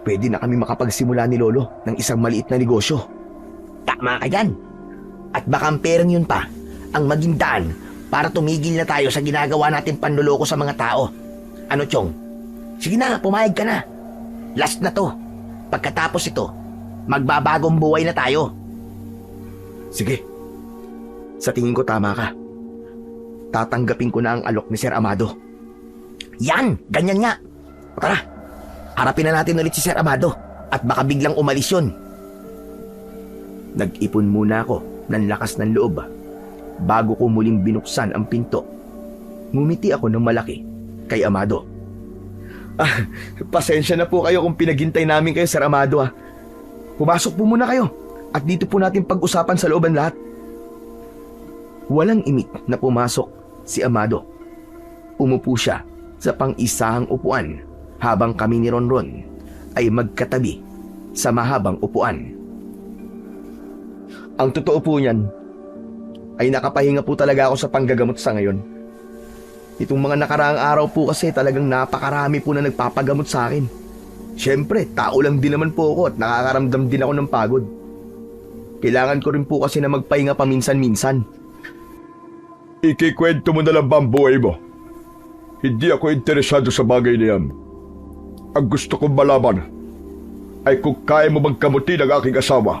Speaker 1: Pwede na kami makapagsimula ni Lolo ng isang maliit na negosyo.
Speaker 2: Tama ka dyan. At baka ang perang yun pa ang maging daan para tumigil na tayo sa ginagawa natin panluloko sa mga tao. Ano, Chong? Sige na, pumayag ka na. Last na to. Pagkatapos ito, magbabagong buhay na tayo.
Speaker 1: Sige. Sa tingin ko tama ka. Tatanggapin ko na ang alok ni Sir Amado.
Speaker 2: Yan! Ganyan nga. O tara, harapin na natin ulit si Sir Amado at baka biglang umalis yun.
Speaker 1: Nag-ipon muna ako ng lakas ng loob bago ko muling binuksan ang pinto. Ngumiti ako ng malaki kay Amado. Pasensya na po kayo kung pinaghintay namin kayo, Sir Amado. Pumasok po muna kayo at dito po natin pag-usapan sa looban lahat. Walang imik na pumasok si Amado. Umupo siya sa pang-isahang upuan habang kami ni Ronron ay magkatabi sa mahabang upuan. Ang totoo po niyan, ay nakapahinga po talaga ako sa panggagamot sa ngayon. Itong mga nakaraang araw po kasi talagang napakarami po na nagpapagamot sa akin. Siyempre, tao lang din naman po ako at nakakaramdam din ako ng pagod. Kailangan ko rin po kasi na magpahinga paminsan-minsan.
Speaker 4: Ikikwento mo na lang ba ang buhay mo? Hindi ako interesado sa bagay na yan. Ang gusto kong malaman ay kung kaya mo bang kamutin ang aking asawa.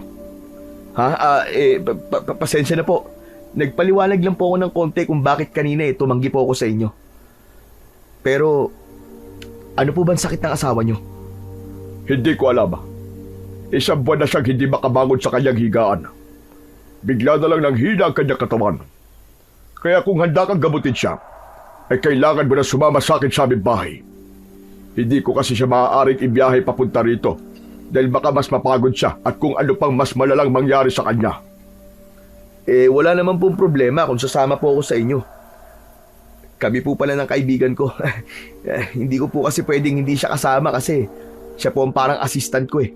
Speaker 1: Pasensya na po. Nagpaliwanag lang po ako ng konti kung bakit kanina tumanggi po ako sa inyo. Pero, ano po ba ang sakit ng asawa nyo?
Speaker 4: Hindi ko alam. Isang buwan na siyang hindi makabangon sa kanyang higaan. Bigla na lang nanghina ang kanyang katawan. Kaya kung handa kang gamutin siya, ay kailangan mo na sumama sa akin sa aming bahay. Hindi ko kasi siya maaaring ibiyahe papunta rito dahil baka mas mapagod siya at kung ano pang mas malalang mangyari sa kanya.
Speaker 1: Wala naman pong problema kung sasama po ako sa inyo. Kami po pala ng kaibigan ko. Hindi ko po kasi pwedeng hindi siya kasama kasi siya po ang parang assistant ko eh.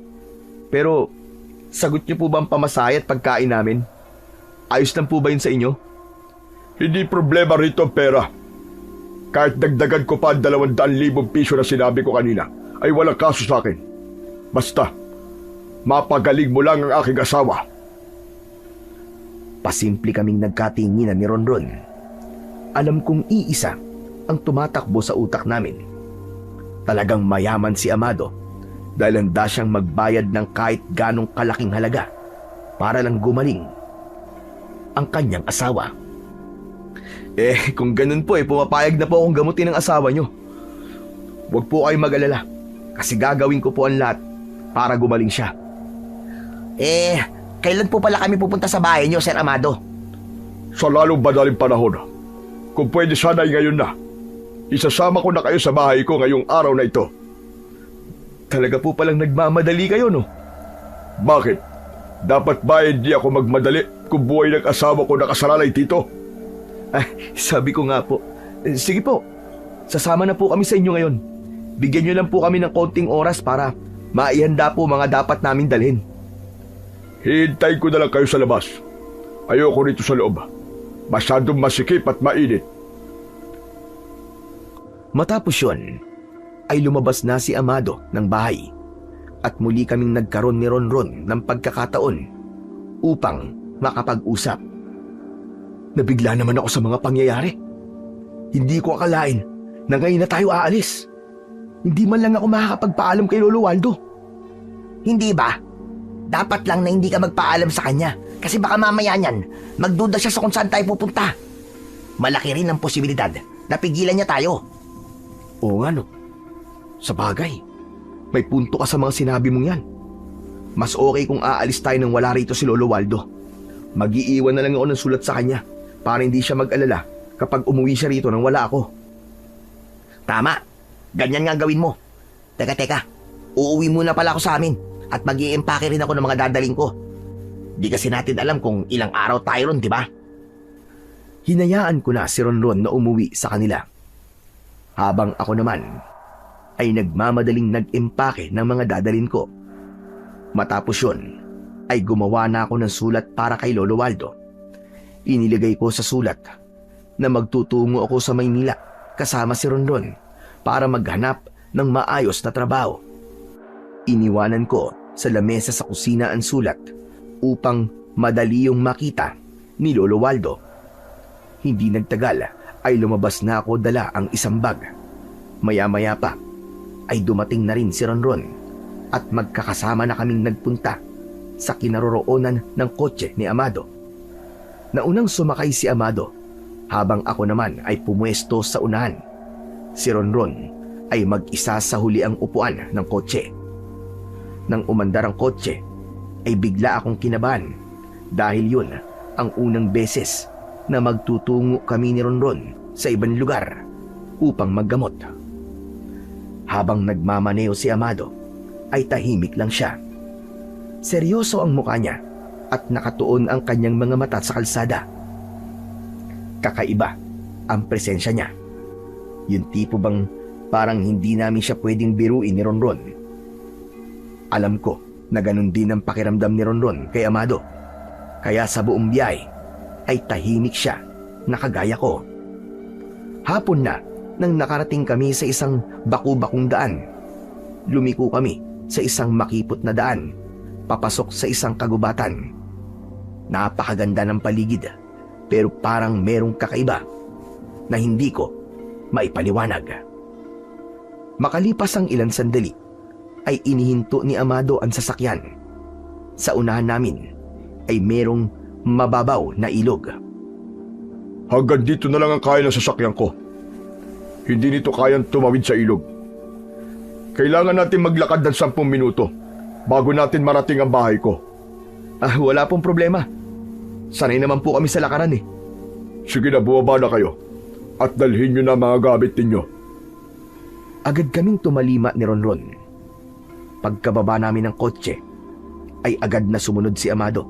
Speaker 1: Pero, sagot niyo po ba ang pamasahe at pagkain namin? Ayos lang po ba yun sa inyo?
Speaker 4: Hindi problema rito ang pera. Kahit dagdagan ko pa ang 200,000 piso na sinabi ko kanina, ay walang kaso sa akin. Basta, mapagaling mo lang ang aking asawa.
Speaker 2: Pasimple kaming nagkatinginan ni Ronron. Alam kong iisa ang tumatakbo sa utak namin. Talagang mayaman si Amado dahil handa siyang magbayad ng kahit ganong kalaking halaga para lang gumaling ang kanyang asawa.
Speaker 1: Kung ganun po pumapayag na po akong gamutin ng asawa nyo. Huwag po kayong mag-alala kasi gagawin ko po ang lahat para gumaling siya.
Speaker 2: Kailan po pala kami pupunta sa bahay niyo, Sir Amado?
Speaker 4: Sa lalong madaling panahon. Kung pwede sana ay ngayon na. Isasama ko na kayo sa bahay ko ngayong araw na ito.
Speaker 1: Talaga po palang nagmamadali kayo, no?
Speaker 4: Bakit? Dapat ba hindi ako magmadali kung buhay ng asawa ko nakasalalay dito?
Speaker 1: Sabi ko nga po. Sige po, sasama na po kami sa inyo ngayon. Bigyan nyo lang po kami ng konting oras para maihanda po mga dapat namin dalhin.
Speaker 4: Hihintayin ko na lang kayo sa labas. Ayoko rito sa loob. Masyadong masikip at mainit.
Speaker 2: Matapos yun, ay lumabas na si Amado ng bahay at muli kaming nagkaroon ni Ronron ng pagkakataon upang makapag-usap.
Speaker 1: Nabigla naman ako sa mga pangyayari. Hindi ko akalain na ngayon na tayo aalis. Hindi man lang ako makakapagpaalam kay Lolo Waldo.
Speaker 2: Hindi ba? Dapat lang na hindi ka magpaalam sa kanya kasi baka mamaya niyan magduda siya sa kung saan tayo pupunta. Malaki rin ang posibilidad na pigilan niya tayo.
Speaker 1: Oo nga no. Sa bagay, may punto ka sa mga sinabi mong yan. Mas okay kung aalis tayo nang wala rito si Lolo Waldo. Mag-iiwan na lang ako ng sulat sa kanya para hindi siya mag-alala kapag umuwi siya rito nang wala ako.
Speaker 2: Tama, ganyan nga gawin mo. Teka, uuwi muna pala ako sa amin at mag-i-empake rin ako ng mga dadaling ko. Di kasi natin alam kung ilang araw tayo ron, di ba?
Speaker 1: Hinayaan ko na si Ronron na umuwi sa kanila. Habang ako naman ay nagmamadaling nag-empake ng mga dadalhin ko. Matapos yun, ay gumawa na ako ng sulat para kay Lolo Waldo. Inilagay ko sa sulat na magtutungo ako sa Maynila kasama si Ronron para maghanap ng maayos na trabaho. Iniwanan ko sa lamesa sa kusina ang sulat upang madali yung makita ni Lolo Waldo. Hindi nagtagal ay lumabas na ako dala ang isang bag. Maya-maya pa ay dumating na rin si Ronron at magkakasama na kaming nagpunta sa kinaroroonan ng kotse ni Amado. Naunang sumakay si Amado habang ako naman ay pumuesto sa unahan. Si Ronron ay mag-isa sa huli ang upuan ng kotse. Nang umandar ang kotse ay bigla akong kinabahan dahil yun ang unang beses na magtutungo kami ni Ronron sa ibang lugar upang maggamot. Habang nagmamaneo si Amado ay tahimik lang siya. Seryoso ang mukha niya at nakatuon ang kanyang mga mata sa kalsada. Kakaiba ang presensya niya. Yung tipo bang parang hindi namin siya pwedeng biruin ni Ronron. Alam ko na ganun din ang pakiramdam ni Ronron kay Amado. Kaya sa buong biyay ay tahimik siya na kagaya ko. Hapon na nang nakarating kami sa isang baku-bakung daan. Lumiko kami sa isang makipot na daan, papasok sa isang kagubatan. Napakaganda ng paligid, pero parang merong kakaiba na hindi ko maipaliwanag. Makalipas ang ilang sandali, ay inihinto ni Amado ang sasakyan. Sa unahan namin ay merong mababaw na ilog.
Speaker 4: Hanggang dito na lang ang kaya ng sasakyan ko. Hindi nito kayang tumawid sa ilog. Kailangan natin maglakad ng 10 minuto bago natin marating ang bahay ko.
Speaker 1: Wala pong problema. Sanay naman po kami sa lakaran eh.
Speaker 4: Sige na, bumaba na kayo at dalhin nyo na mga gamit ninyo.
Speaker 1: Agad kaming tumalima ni Ronron. Pagkababa namin ng kotse, ay agad na sumunod si Amado.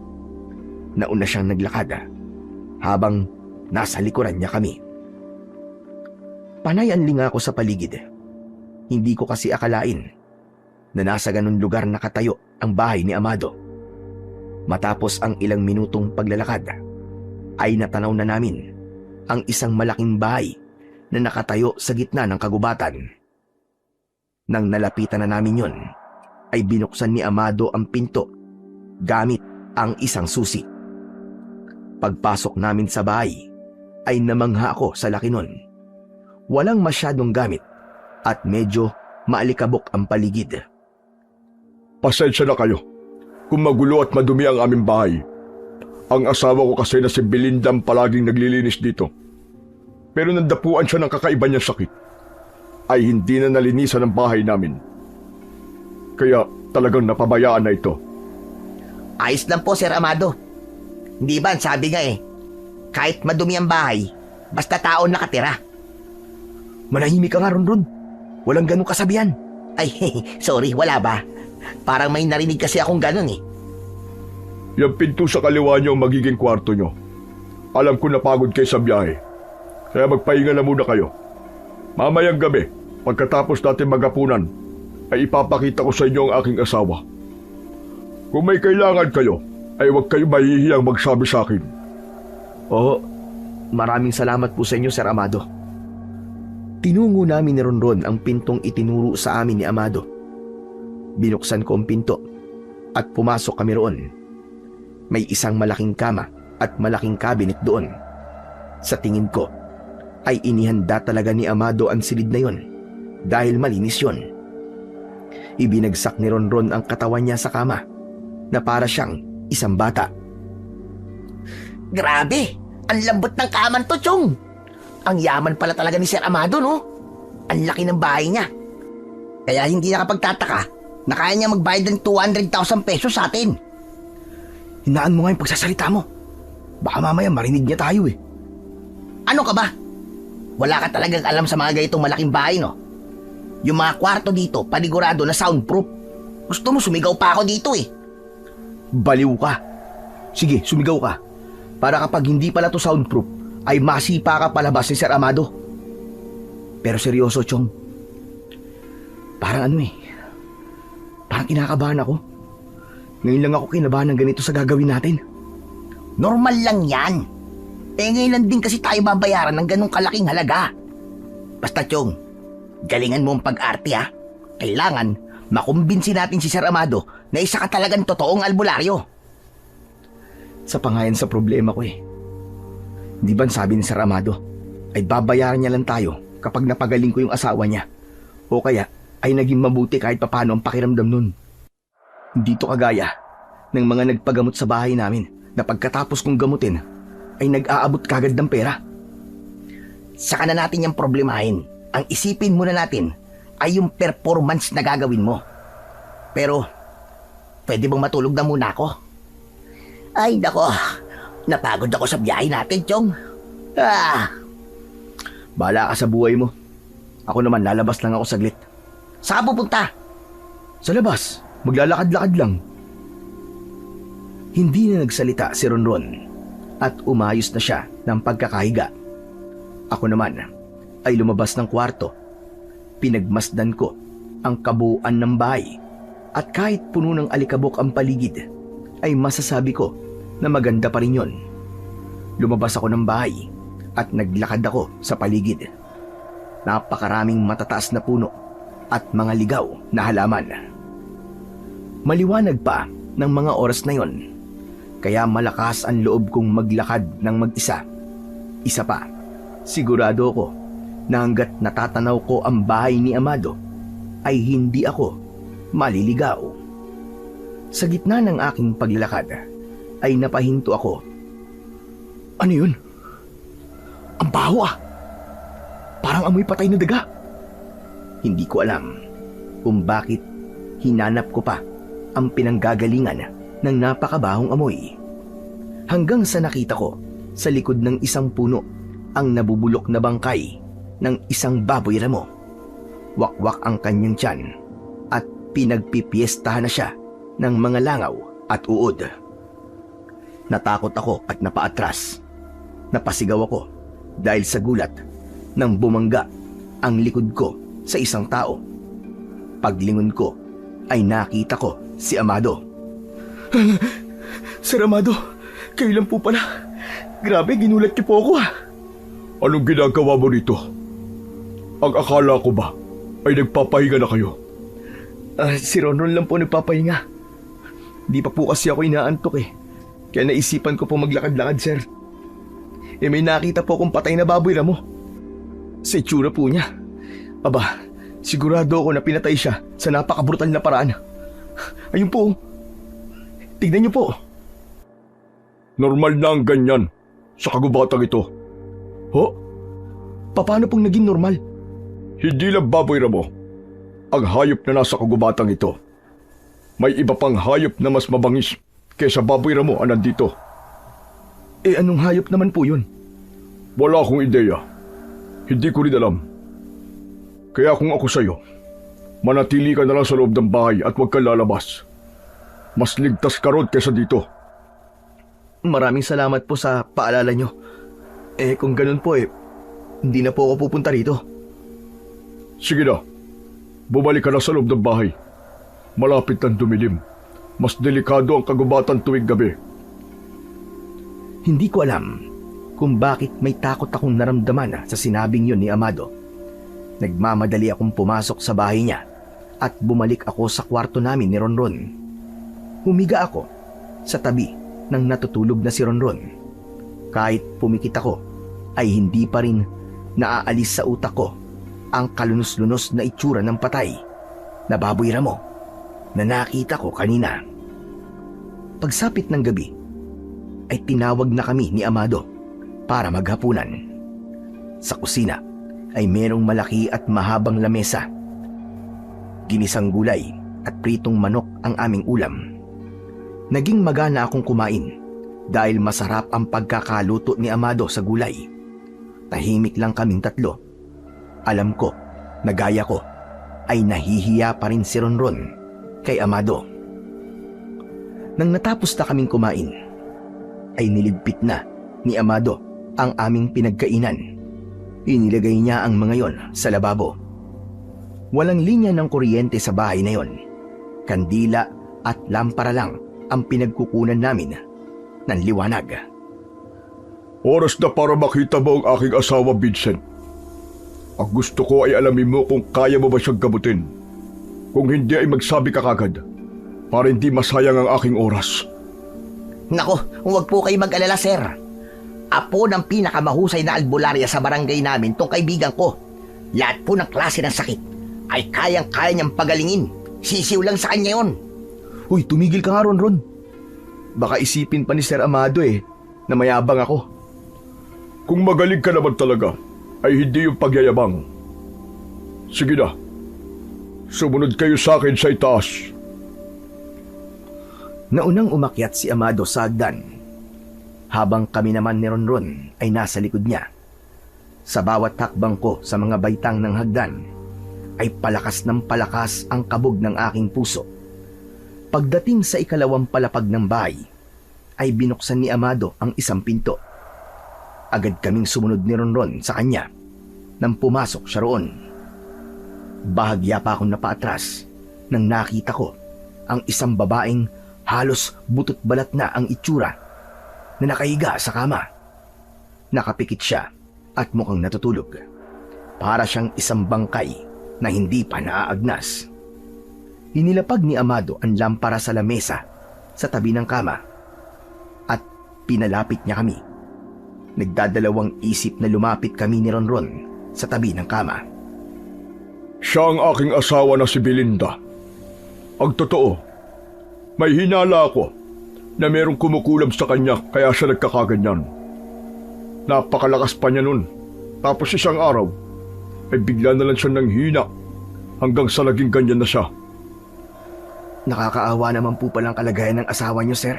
Speaker 1: Nauna siyang naglakad habang nasa likuran niya kami. Panay ang linga ko sa paligid. Hindi ko kasi akalain na nasa ganun lugar nakatayo ang bahay ni Amado. Matapos ang ilang minutong paglalakad, ay natanaw na namin ang isang malaking bahay na nakatayo sa gitna ng kagubatan. Nang nalapitan na namin yon, ay binuksan ni Amado ang pinto gamit ang isang susi. Pagpasok namin sa bahay, ay namangha ako sa laki nun. Walang masyadong gamit at medyo maalikabok ang paligid.
Speaker 4: Pasensya na kayo kung magulo at madumi ang aming bahay. Ang asawa ko kasi na si Belinda ang palaging naglilinis dito. Pero nandapuan siya ng kakaiba niyang sakit, ay hindi na nalinisan ang bahay namin. Kaya talagang napabayaan na ito.
Speaker 2: Ayos lang po, Sir Amado. Hindi ba, sabi nga kahit madumi ang bahay, basta tao nakatira.
Speaker 1: Manahimik ka nga, Ronron. Walang ganong kasabihan.
Speaker 2: Ay, sorry, wala ba? Parang may narinig kasi akong ganun
Speaker 4: Yung pinto sa kaliwa niyo ang magiging kwarto niyo. Alam ko napagod kayo sa biyahe, kaya magpahinga na muna kayo. Mamayang gabi, pagkatapos natin maghapunan, ay ipapakita ko sa inyo ang aking asawa. Kung may kailangan kayo, ay huwag kayo mahihiyang magsabi sa akin.
Speaker 1: Oo, maraming salamat po sa inyo, Sir Amado. Tinungo namin ni Ronron ang pintong itinuro sa amin ni Amado. Binuksan ko ang pinto at pumasok kami roon. May isang malaking kama at malaking cabinet doon. Sa tingin ko, ay inihanda talaga ni Amado ang silid na yon dahil malinis yon. Ibinagsak ni Ronron ang katawan niya sa kama na para siyang isang bata.
Speaker 2: Grabe! Ang lambot ng kaman to, Chong! Ang yaman pala talaga ni Sir Amado, no? Ang laki ng bahay niya. Kaya hindi nakapagtataka na kaya niya magbayad ng 200,000 pesos sa atin.
Speaker 1: Hinaan mo nga yung pagsasalita mo. Baka mamaya marinig niya tayo eh.
Speaker 2: Ano ka ba? Wala ka talagang alam sa mga ganitong malaking bahay, no? Yung mga kwarto dito, panigurado na soundproof. Gusto mo sumigaw pa ako dito eh.
Speaker 1: Baliw ka. Sige, sumigaw ka. Para kapag hindi pala to soundproof, ay masipa ka palabas ni Sir Amado. Pero seryoso, Chong. Parang parang kinakabahan ako. Ngayon lang ako kinabahan ng ganito sa gagawin natin.
Speaker 2: Normal lang yan. Ngayon lang din kasi tayo babayaran ng ganong kalaking halaga. Basta, Chong, galingan mo ang pag-arte ha. Kailangan makumbinsi natin si Sir Amado na isa ka talagang totoong albularyo.
Speaker 1: Sa pangayan sa problema ko eh. Di ba sabi ni Sir Amado, ay babayaran niya lang tayo kapag napagaling ko yung asawa niya. O kaya ay naging mabuti kahit papano ang pakiramdam nun. Hindi to kagaya ng mga nagpagamot sa bahay namin na pagkatapos kong gamutin ay nag-aabot kagad ng pera.
Speaker 2: Saka na natin yung problemahin. Ang isipin muna natin ay yung performance na gagawin mo. Pero, pwede bang matulog na muna ako? Ay, nako. Napagod ako sa biyahe natin, Chong.
Speaker 1: Bahala ka sa buhay mo. Ako naman, lalabas lang ako saglit.
Speaker 2: Saan pupunta?
Speaker 1: Sa labas, maglalakad-lakad lang. Hindi na nagsalita si Ronron at umayos na siya ng pagkakahiga. Ako naman ay lumabas ng kwarto. Pinagmasdan ko ang kabuuan ng bahay at kahit puno ng alikabok ang paligid, ay masasabi ko na maganda pa rin yon. Lumabas ako ng bahay at naglakad ako sa paligid. Napakaraming matataas na puno at mga ligaw na halaman. Maliwanag pa ng mga oras na yon, kaya malakas ang loob kong maglakad ng mag-isa. Isa pa, sigurado ko na hanggat natatanaw ko ang bahay ni Amado ay hindi ako maliligaw. Sa gitna ng aking paglalakad ay napahinto ako. Ano yun? Ang baho ah! Parang amoy patay na daga. Hindi ko alam kung bakit hinanap ko pa ang pinanggagalingan ng napakabahong amoy. Hanggang sa nakita ko sa likod ng isang puno ang nabubulok na bangkay ng isang baboy ramo. Wakwak ang kanyang tiyan at pinagpipiestahan na siya ng mga langaw at uod. Natakot ako at napaatras. Napasigaw ako dahil sa gulat nang bumangga ang likod ko sa isang tao. Paglingon ko ay nakita ko si Amado. Sir Amado, kayo lang po pala. Grabe, ginulat niyo po ako ah.
Speaker 4: Anong ginagawa mo rito? Ang akala ko ba ay nagpapahinga na kayo?
Speaker 1: Si Ronron lang po nagpapahinga. Di pa po kasi ako inaantok eh. Kaya naisipan ko po maglakad-lakad, sir. May nakita po akong patay na baboy ramo. Sa itsura po niya. Aba, sigurado ako na pinatay siya sa napakabrutal na paraan. Ayun po. Tignan niyo po.
Speaker 4: Normal na ang ganyan sa kagubatang ito.
Speaker 1: Ho? Paano pong naging normal?
Speaker 4: Hindi lang baboy ramo ang hayop na nasa kagubatang ito. May iba pang hayop na mas mabangis kaysa baboy ramo ang nandito.
Speaker 1: Anong hayop naman po yun?
Speaker 4: Wala akong ideya. Hindi ko rin alam. Kaya kung ako sa'yo, manatili ka na lang sa loob ng bahay at huwag kang lalabas. Mas ligtas ka ron kaysa dito.
Speaker 1: Maraming salamat po sa paalala nyo. Kung ganun po hindi na po ako pupunta rito.
Speaker 4: Sige na. Bumalik ka na sa loob ng bahay. Malapit ng dumilim. Mas delikado ang kagubatan tuwing gabi.
Speaker 1: Hindi ko alam kung bakit may takot akong naramdaman sa sinabing yun ni Amado. Nagmamadali akong pumasok sa bahay niya at bumalik ako sa kwarto namin ni Ronron. Humiga ako sa tabi ng natutulog na si Ronron. Kahit pumikit ako, ay hindi pa rin naaalis sa utak ko ang kalunos-lunos na itsura ng patay na baboy ramo na nakita ko kanina. Pagsapit ng gabi, ay tinawag na kami ni Amado para maghapunan. Sa kusina ay merong malaki at mahabang lamesa. Ginisang gulay at pritong manok ang aming ulam. Naging magana akong kumain dahil masarap ang pagkakaluto ni Amado sa gulay. Tahimik lang kaming tatlo. Alam ko na gaya ko ay nahihiya pa rin si Ronron kay Amado. Nang natapos na kaming kumain, ay niligpit na ni Amado ang aming pinagkainan. Inilagay niya ang mga yon sa lababo. Walang linya ng kuryente sa bahay na yon. Kandila at lampara lang ang pinagkukunan namin ng liwanag.
Speaker 4: Oras na para makita mo ang aking asawa, Vincent. Ang gusto ko ay alamin mo kung kaya mo ba siyang gamutin. Kung hindi ay magsabi ka kagad para hindi masayang ang aking oras.
Speaker 2: Nako, huwag po kayo mag-alala, sir. Apo ng pinakamahusay na albularya sa barangay namin tong kaibigan ko. Lahat po ng klase ng sakit ay kayang-kaya niyang pagalingin. Sisiw lang sa kanya yon.
Speaker 1: Uy, tumigil ka nga, Ronron. Baka isipin pa ni Sir Amado na mayabang ako.
Speaker 4: Kung magaling ka naman talaga, ay hindi yung pagyayabang. Sige na, sumunod kayo sa akin sa itaas.
Speaker 1: Naunang umakyat si Amado sa hagdan, habang kami naman ni Ronron ay nasa likod niya. Sa bawat hakbang ko sa mga baitang ng hagdan, ay palakas ng palakas ang kabog ng aking puso. Pagdating sa ikalawang palapag ng bahay, ay binuksan ni Amado ang isang pinto. Agad kaming sumunod ni Ronron sa kanya nang pumasok siya roon. Bahagya pa akong napaatras nang nakita ko ang isang babaeng halos butot balat na ang itsura na nakahiga sa kama. Nakapikit siya at mukhang natutulog. Para siyang isang bangkay na hindi pa naaagnas. Inilapag ni Amado ang lampara sa lamesa sa tabi ng kama at pinalapit niya kami. Nagdadalawang isip na lumapit kami ni Ronron sa tabi ng kama.
Speaker 4: Siya ang aking asawa na si Belinda. Ang totoo, may hinala ako na merong kumukulam sa kanya kaya siya nagkakaganyan. Napakalakas pa niya nun. Tapos isang araw, ay bigla na lang siya nang hina hanggang sa naging ganyan na siya.
Speaker 1: Nakakaawa naman po palang kalagayan ng asawa niyo, sir.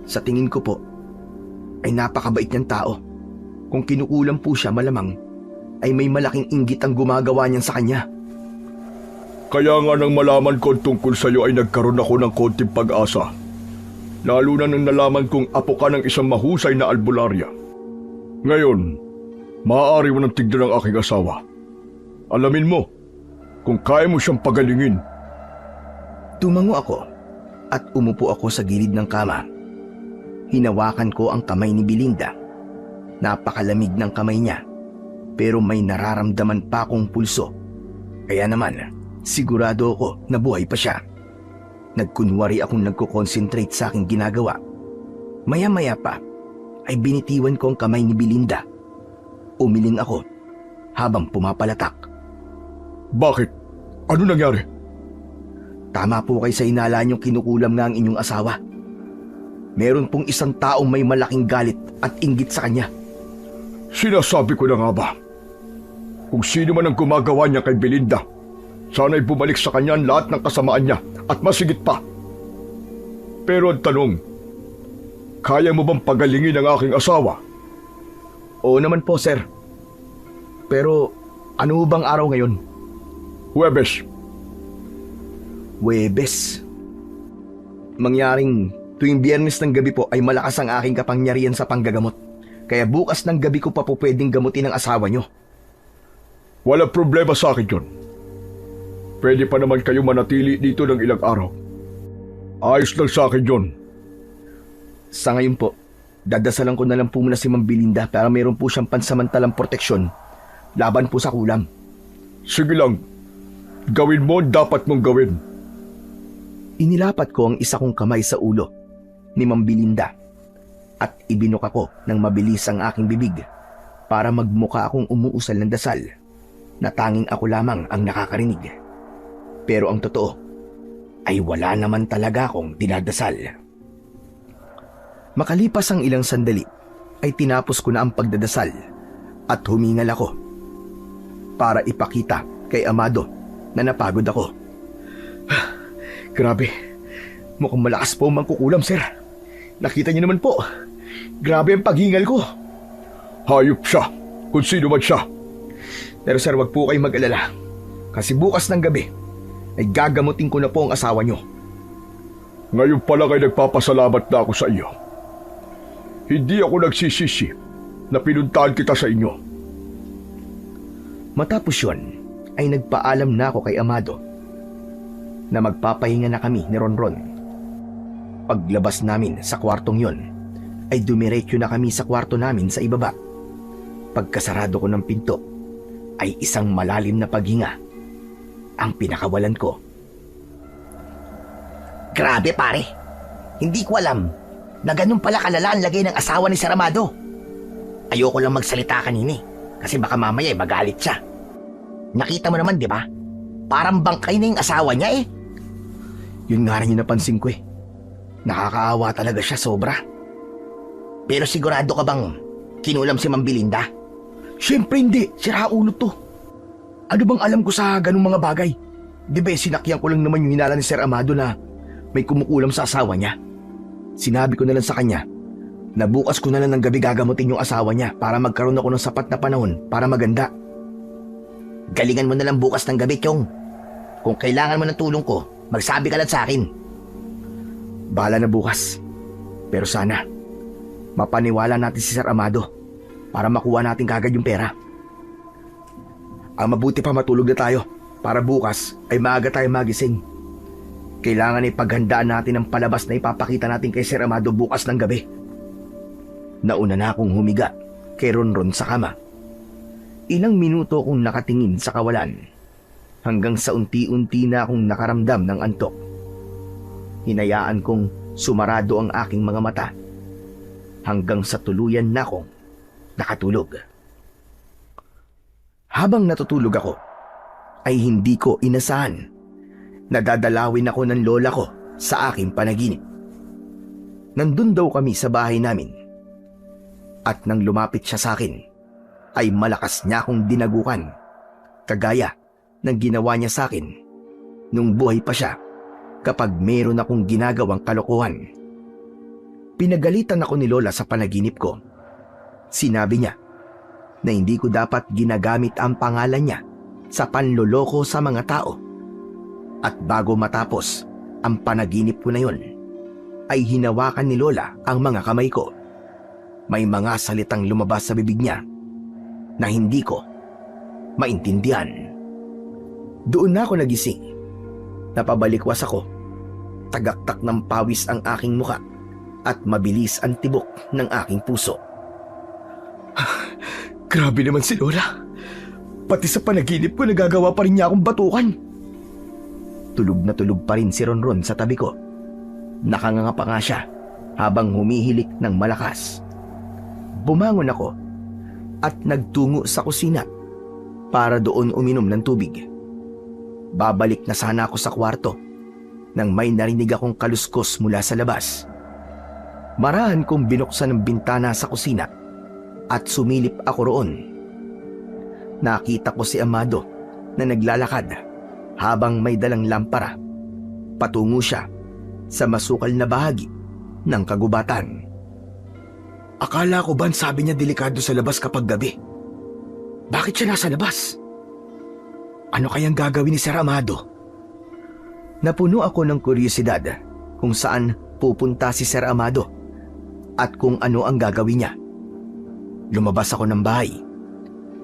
Speaker 1: Sa tingin ko po, ay napakabait niyang tao. Kung kinukulam po siya, malamang ay may malaking inggit ang gumagawa niyan sa kanya.
Speaker 4: Kaya nga nang malaman ko tungkol sa iyo ay nagkaroon ako ng konting pag-asa. Lalo na nang nalaman kong apo ka ng isang mahusay na albularya. Ngayon, maaari mo nang tignan ang aking asawa. Alamin mo kung kaya mo siyang pagalingin.
Speaker 1: Tumango ako at umupo ako sa gilid ng kama. Hinawakan ko ang kamay ni Belinda. Napakalamig ng kamay niya, pero may nararamdaman pa akong pulso. Kaya naman, sigurado ako na buhay pa siya. Nagkunwari akong nagko-concentrate sa aking ginagawa. Maya-maya pa, ay binitiwan ko ang kamay ni Belinda. Umiling ako habang pumapalatak.
Speaker 4: Bakit? Ano nangyari?
Speaker 1: Tama po kayo sa inala niyong kinukulam nga ang inyong asawa. Meron pong isang taong may malaking galit at inggit sa kanya.
Speaker 4: Sinasabi ko na nga ba? Kung sino man ang gumagawa niya kay Belinda, sana'y bumalik sa kanya ang lahat ng kasamaan niya at masigit pa. Pero ang tanong, kaya mo bang pagalingin ang aking asawa?
Speaker 1: Oo naman po, sir. Pero ano bang araw ngayon?
Speaker 4: Huwebes.
Speaker 1: Huwebes. Mangyaring tuwing Biyernes ng gabi po ay malakas ang aking kapangyarihan sa panggagamot. Kaya bukas ng gabi ko pa po pwedeng gamutin ang asawa niyo.
Speaker 4: Walang problema sa akin yun. Pwede pa naman kayo manatili dito ng ilang araw. Ayos lang sa akin yun.
Speaker 1: Sa ngayon po, dadasalan ko na lang po muna si Ma'am Belinda para mayroon po siyang pansamantalang proteksyon laban po sa kulam.
Speaker 4: Sige lang. Gawin mo ang dapat mong gawin.
Speaker 1: Inilapat ko ang isa kong kamay sa ulo ni Ma'am Belinda at ibinok ako ng mabilis ang aking bibig para magmukha akong umuusal ng dasal na tanging ako lamang ang nakakarinig. Pero ang totoo ay wala naman talaga akong dinadasal. Makalipas ang ilang sandali ay tinapos ko na ang pagdadasal at humingal ako para ipakita kay Amado na napagod ako. Grabe, mukhang malakas po ang mangkukulam, sir. Nakita niyo naman po, grabe ang paghingal ko.
Speaker 4: Hayop siya, kung sino man siya.
Speaker 1: Pero sir, wag po kayong mag-alala. Kasi bukas ng gabi, ay gagamutin ko na po ang asawa niyo.
Speaker 4: Ngayon pala kayo nagpapasalamat na ako sa iyo. Hindi ako nagsisisi na pinuntahan kita sa inyo.
Speaker 1: Matapos yun, ay nagpaalam na ako kay Amado na magpapahinga na kami ni Ronron. Paglabas namin sa kwartong yon, ay dumiretso na kami sa kwarto namin sa ibaba. Pagkasarado ko ng pinto, ay isang malalim na paghinga ang pinakawalan ko.
Speaker 2: Grabe pare, hindi ko alam na ganun pala kalala ang lagay ng asawa ni Sir Amado. Ayoko lang magsalita kanina kasi baka mamaya magalit siya. Nakita mo naman, di ba? Parang bangkay na yung asawa niya eh.
Speaker 1: Yun nga rin yung napansin ko eh. Nakakaawa talaga siya sobra.
Speaker 2: Pero sigurado ka bang kinulam si Ma'am Belinda?
Speaker 1: Siyempre hindi, sira ulo to. Ano bang alam ko sa ganung mga bagay? Di ba sinakyan ko lang naman yung hinala ni Sir Amado na may kumukulam sa asawa niya. Sinabi ko na lang sa kanya na bukas ko na lang ng gabi gagamutin yung asawa niya para magkaroon ako ng sapat na panahon para maganda.
Speaker 2: Galingan mo na lang bukas ng gabi, Chong. Kung kailangan mo ng tulong ko, magsabi ka lang sa akin.
Speaker 1: Bahala na bukas. Pero sana, mapaniwala natin si Sir Amado para makuha natin kagad yung pera. Ang mabuti pa matulog na tayo para bukas ay maaga tayo magising. Kailangan ay paghandaan natin ang palabas na ipapakita natin kay Sir Amado bukas ng gabi. Nauna na akong humiga kay Ronron sa kama. Ilang minuto akong nakatingin sa kawalan hanggang sa unti-unti na akong nakaramdam ng antok. Hinayaan kong sumarado ang aking mga mata hanggang sa tuluyan na akong nakatulog. Habang natutulog ako, ay hindi ko inasahan. Nadadalawin ako ng lola ko sa aking panaginip. Nandun daw kami sa bahay namin. At nang lumapit siya sa akin, ay malakas niya akong dinagukan, kagaya ng ginawa niya sa akin nung buhay pa siya kapag meron akong ginagawang kalokohan. Pinagalitan ako ni lola sa panaginip ko. Sinabi niya na hindi ko dapat ginagamit ang pangalan niya sa panloloko sa mga tao. At bago matapos ang panaginip ko na yon, ay hinawakan ni lola ang mga kamay ko. May mga salitang lumabas sa bibig niya na hindi ko maintindihan. Doon na ako nagising. Napabalikwas ako. Tagaktak ng pawis ang aking muka at mabilis ang tibok ng aking puso.
Speaker 3: Grabe naman si Lola. Pati sa panaginip ko nagagawa pa rin niya akong batukan.
Speaker 1: Tulog na tulog pa rin si Ronron sa tabi ko. Nakanganga pa nga siya habang humihilik ng malakas. Bumangon ako at nagtungo sa kusina para doon uminom ng tubig. Babalik na sana ako sa kwarto nang may narinig akong kaluskos mula sa labas. Marahan kong binuksan ang bintana sa kusina at sumilip ako roon. Nakita ko si Amado na naglalakad habang may dalang lampara. Patungo siya sa masukal na bahagi ng kagubatan.
Speaker 3: Akala ko ba sabi niya delikado sa labas kapag gabi? Bakit siya nasa labas? Ano kayang gagawin ni Sir Amado?
Speaker 1: Napuno ako ng kuryosidad kung saan pupunta si Sir Amado at kung ano ang gagawin niya. Lumabas ako ng bahay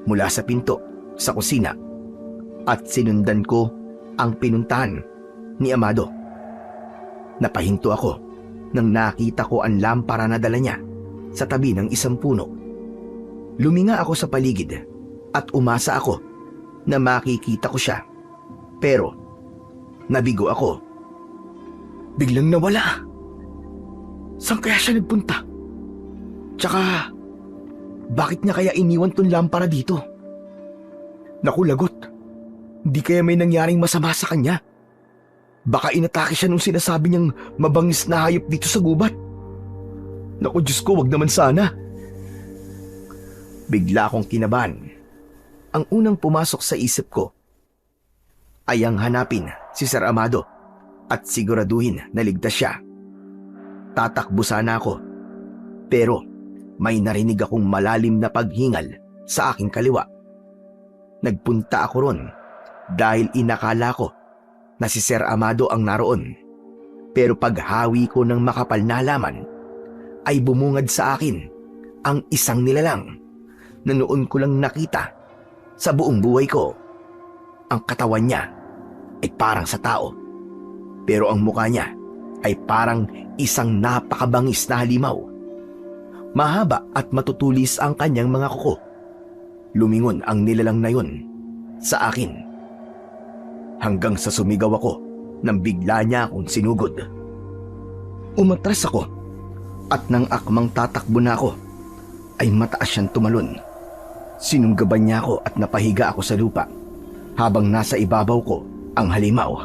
Speaker 1: mula sa pinto sa kusina at sinundan ko ang pinuntahan ni Amado. Napahinto ako nang nakita ko ang lampara na dala niya sa tabi ng isang puno. Luminga ako sa paligid at umasa ako na makikita ko siya. Pero nabigo ako.
Speaker 3: Biglang nawala. Saan kaya siya nagpunta? Tsaka, bakit niya kaya iniwan tong lampara dito? Naku, lagot. Hindi kaya may nangyaring masama sa kanya? Baka inatake siya nung sinasabi niyang mabangis na hayop dito sa gubat. Naku, Diyos ko, wag naman sana.
Speaker 1: Bigla akong kinabahan. Ang unang pumasok sa isip ko ay ang hanapin si Sir Amado at siguraduhin na ligtas siya. Tatakbo sana ako, pero may narinig akong malalim na paghingal sa aking kaliwa. Nagpunta ako ron dahil inakala ko na si Sir Amado ang naroon. Pero paghawi ko ng makapal na halaman, ay bumungad sa akin ang isang nilalang na noon ko lang nakita sa buong buhay ko. Ang katawan niya ay parang sa tao, pero ang mukha niya ay parang isang napakabangis na halimaw. Mahaba at matutulis ang kanyang mga kuko. Lumingon ang nilalang na yun sa akin hanggang sa sumigaw ako nang bigla niya akong sinugod. Umatras ako at nang akmang tatakbo na ako ay mataas siyang tumalon. Sinunggaban niya ako at napahiga ako sa lupa habang nasa ibabaw ko ang halimaw.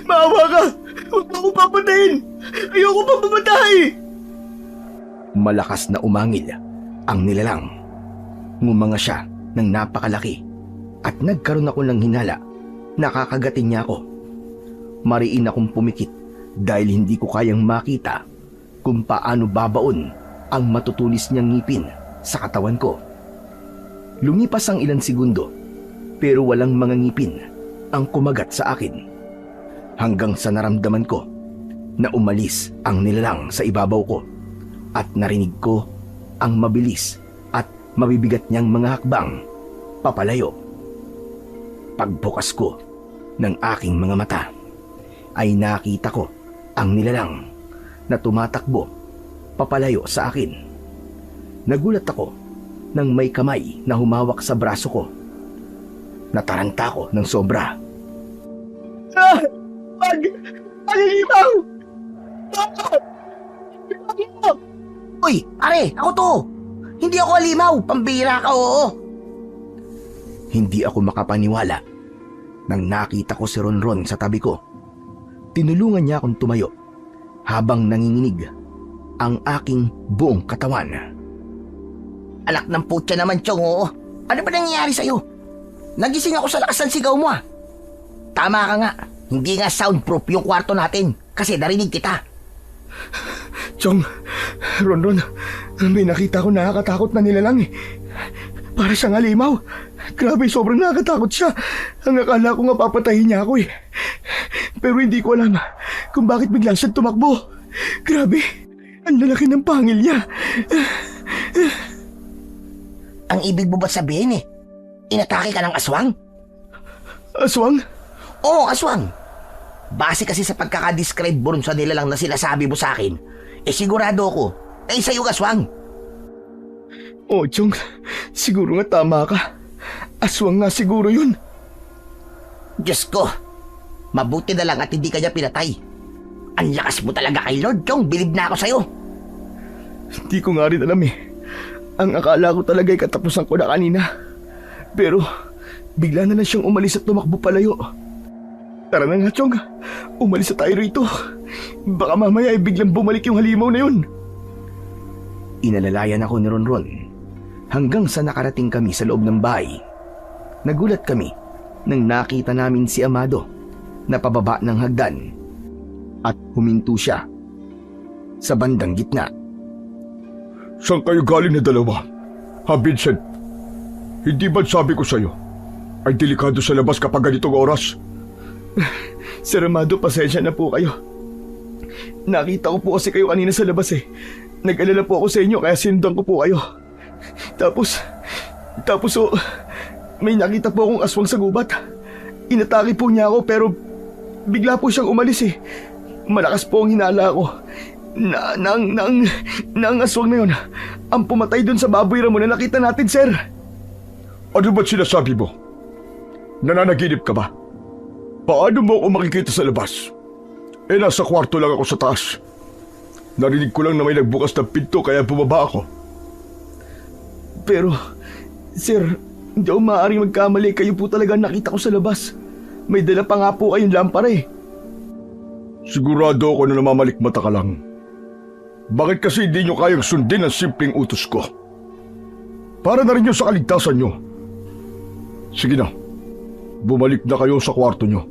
Speaker 3: Maawa ka! Huwag mo akong papatayin! Ayoko pa mamatay!
Speaker 1: Malakas na umangil ang nilalang. Ngumanga siya ng napakalaki at nagkaroon ako ng hinala. Nakakagatin niya ako. Mariin akong pumikit dahil hindi ko kayang makita kung paano babaon ang matutulis niyang ngipin sa katawan ko. Lumipas ang ilang segundo pero walang mga ngipin ang kumagat sa akin hanggang sa naramdaman ko na umalis ang nilalang sa ibabaw ko at narinig ko ang mabilis at mabibigat niyang mga hakbang papalayo. Pagbukas ko ng aking mga mata ay nakita ko ang nilalang na tumatakbo papalayo sa akin. Nagulat ako nang may kamay na humawak sa braso ko. Nataranta ko ng sobra.
Speaker 3: Alilimaw!
Speaker 2: Uy, pare, ako to! Hindi ako alimaw, pambira ka, oo.
Speaker 1: Hindi ako makapaniwala nang nakita ko si Ronron sa tabi ko. Tinulungan niya akong tumayo habang nanginginig ang aking buong katawan.
Speaker 2: Anak ng putya naman, Chong, oo. Ano ba nangyayari sa'yo? Nagising ako sa lakas ng sigaw mo, ah. Tama ka nga, hindi nga soundproof yung kwarto natin kasi narinig kita.
Speaker 3: Chong, Ronron, may nakita ko nakakatakot na nilalang eh. Para siyang halimaw. Grabe, sobrang nakakatakot siya. Ang akala ko nga papatayin niya ako eh. Pero hindi ko alam kung bakit bigla siya tumakbo. Grabe, ang lalaki ng pangil niya.
Speaker 2: Ang ibig mo ba sabihin inatake ka ng aswang?
Speaker 3: Aswang?
Speaker 2: Oo, aswang. Base kasi sa pagkakadescribe mo rin sa nilalang na sinasabi mo sa akin, sigurado ako na isa yung aswang.
Speaker 3: Oh, Chong, siguro nga tama ka. Aswang nga siguro yun.
Speaker 2: Diyos ko, mabuti na lang at hindi ka niya pinatay. Ang lakas mo talaga kay Lord, Chong. Bilib na ako sa'yo.
Speaker 3: Hindi ko nga rin alam eh. Ang akala ko talaga ay katapusan ko na kanina. Pero bigla na lang siyang umalis at tumakbo palayo. Tara na nga, Chong. Umalis na tayo rito. Baka mamaya ay biglang bumalik yung halimaw na yun.
Speaker 1: Inalalayan ako ni Ronron hanggang sa nakarating kami sa loob ng bahay. Nagulat kami nang nakita namin si Amado na pababa ng hagdan at huminto siya sa bandang gitna.
Speaker 4: Saan kayo galing na dalawa? Ha, Vincent? Hindi ba't sabi ko sa'yo ay delikado sa labas kapag ganitong oras?
Speaker 3: Sir Amado, pasensya na po kayo. Nakita ko po kasi kayo kanina sa labas eh. Nag-alala po ako sa inyo kaya sinundan ko po kayo. Tapos may nakita po akong aswang sa gubat. Inatake po niya ako pero bigla po siyang umalis eh. Malakas po ang hinala ko. Nang aswang na yun ang pumatay dun sa baboy ramo na nakita natin, sir.
Speaker 4: Ano ba't sinasabi mo? Nananaginip ka ba? Paano mo ako makikita sa labas? Nasa kwarto lang ako sa taas. Narinig ko lang na may nagbukas ng pinto kaya bumaba ako.
Speaker 3: Pero, sir, hindi ako maaaring magkamali. Kayo po talaga nakita ko sa labas. May dala pa nga po kayong lampara eh.
Speaker 4: Sigurado ako na namamalikmata ka lang. Bakit kasi hindi nyo kayang sundin ang simpleng utos ko? Para na rin yun sa kaligtasan nyo. Sige na, bumalik na kayo sa kwarto nyo.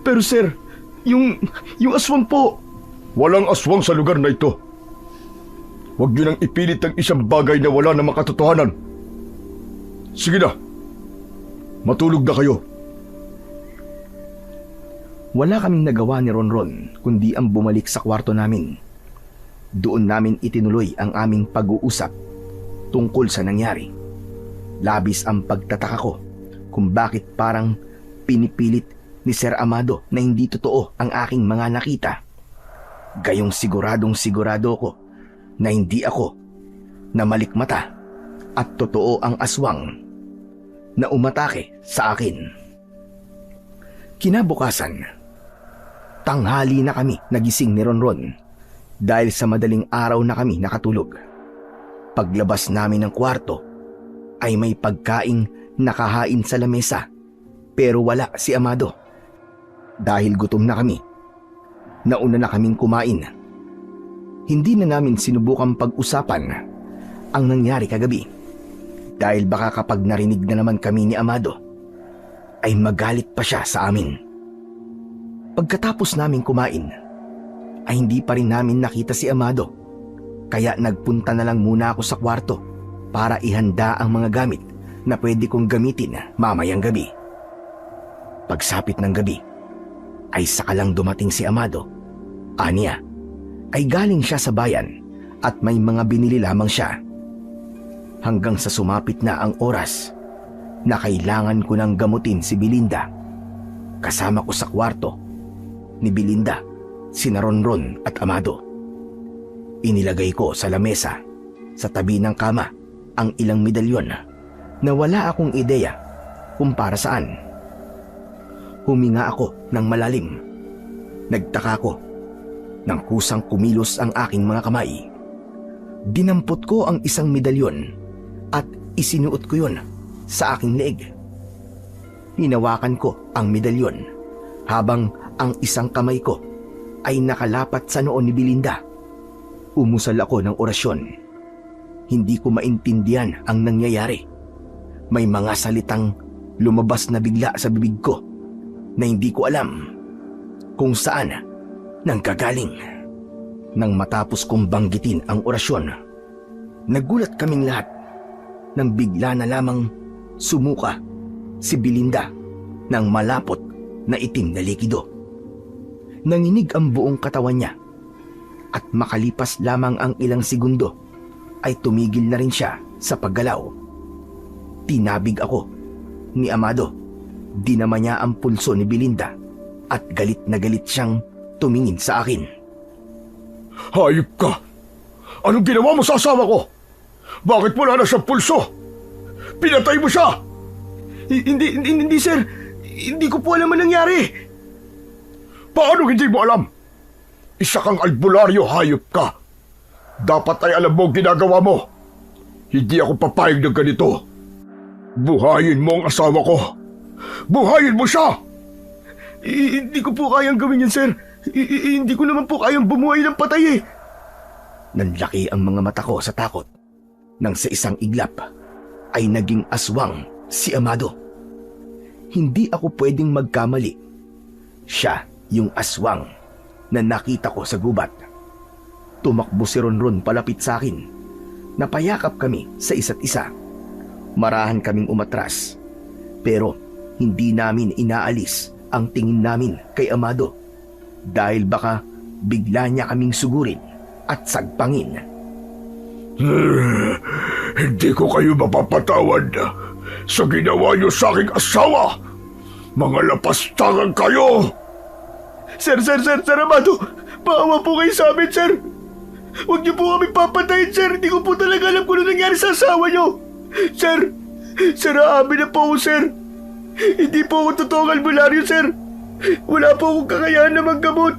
Speaker 3: Pero sir, yung aswang po.
Speaker 4: Walang aswang sa lugar na ito. Huwag nyo nang ipilit ang isang bagay na wala namang katotohanan. Sige na, matulog na kayo.
Speaker 1: Wala kaming nagawa ni Ronron kundi ang bumalik sa kwarto namin. Doon namin itinuloy ang aming pag-uusap tungkol sa nangyari. Labis ang pagtataka ko kung bakit parang pinipilit ni Sir Amado na hindi totoo ang aking mga nakita. Gayong siguradong sigurado ko na hindi ako namalikmata at totoo ang aswang na umatake sa akin. Kinabukasan, tanghali na kami nagising ni Ronron dahil sa madaling araw na kami nakatulog. Paglabas namin ng kwarto ay may pagkaing nakahain sa lamesa pero wala si Amado. Dahil gutom na kami, nauna na kaming kumain. Hindi na namin sinubukang pag-usapan ang nangyari kagabi dahil baka kapag narinig na naman kami ni Amado ay magalit pa siya sa amin. Pagkatapos namin kumain ay hindi pa rin namin nakita si Amado kaya nagpunta na lang muna ako sa kwarto para ihanda ang mga gamit na pwede kong gamitin mamayang gabi. Pagsapit ng gabi ay saka lang dumating si Amado. Aniya ay galing siya sa bayan at may mga binili lamang siya. Hanggang sa sumapit na ang oras na kailangan ko nang gamutin si Belinda. Kasama ko sa kwarto ni Belinda, sina Ronron at Amado. Inilagay ko sa lamesa sa tabi ng kama ang ilang medalyon na wala akong ideya kung para saan. Huminga ako ng malalim. Nagtaka ko nang kusang kumilos ang aking mga kamay. Dinampot ko ang isang medalyon at isinuot ko yun sa aking leeg. Hinawakan ko ang medalyon habang ang isang kamay ko ay nakalapat sa noo ni Belinda. Umusal ako ng orasyon. Hindi ko maintindihan ang nangyayari. May mga salitang lumabas na bigla sa bibig ko na hindi ko alam kung saan nanggagaling. Nang matapos kong banggitin ang orasyon, nagulat kaming lahat nang bigla na lamang sumuka si Belinda ng malapot na itim na likido. Nanginig ang buong katawan niya at makalipas lamang ang ilang segundo ay tumigil na rin siya sa paggalaw. Tinabig ako ni Amado. Dinama niya ang pulso ni Belinda at galit na galit siyang tumingin sa akin.
Speaker 4: Hayop ka! Anong ginawa mo sa asawa ko? Bakit wala na siyang pulso? Pinatay mo siya!
Speaker 3: Hindi sir. Hindi ko po alam ang nangyari.
Speaker 4: Paano hindi mo alam? Isa kang albularyo, hayop ka. Dapat ay alam mo ang ginagawa mo. Hindi ako papayag ng ganito. Buhayin mo ang asawa ko. Buhayin mo siya!
Speaker 3: Hindi ko po kayang gawin yan, sir. Hindi ko naman po kayang bumuhay ng patay eh.
Speaker 1: Nanlaki ang mga mata ko sa takot nang sa isang iglap ay naging aswang si Amado. Hindi ako pwedeng magkamali. Siya yung aswang na nakita ko sa gubat. Tumakbo si Ronron palapit sa akin. Napayakap kami sa isa't isa. Marahan kaming umatras. Pero hindi namin inaalis ang tingin namin kay Amado dahil baka bigla niya kaming sugurin at sagpangin.
Speaker 4: Hindi ko kayo mapapatawad sa ginawa niyo sa aking asawa. Mga lapastangan kayo!
Speaker 3: Sir Amado, paawa po kayo sa amin, sir. Huwag niyo po kami papatayin, sir. Hindi ko po talaga alam kung ano nangyari sa asawa niyo. Sir, aamin na po ako, sir. Hindi po ako totoong albularyo, sir. Wala po akong kakayahan na manggamot.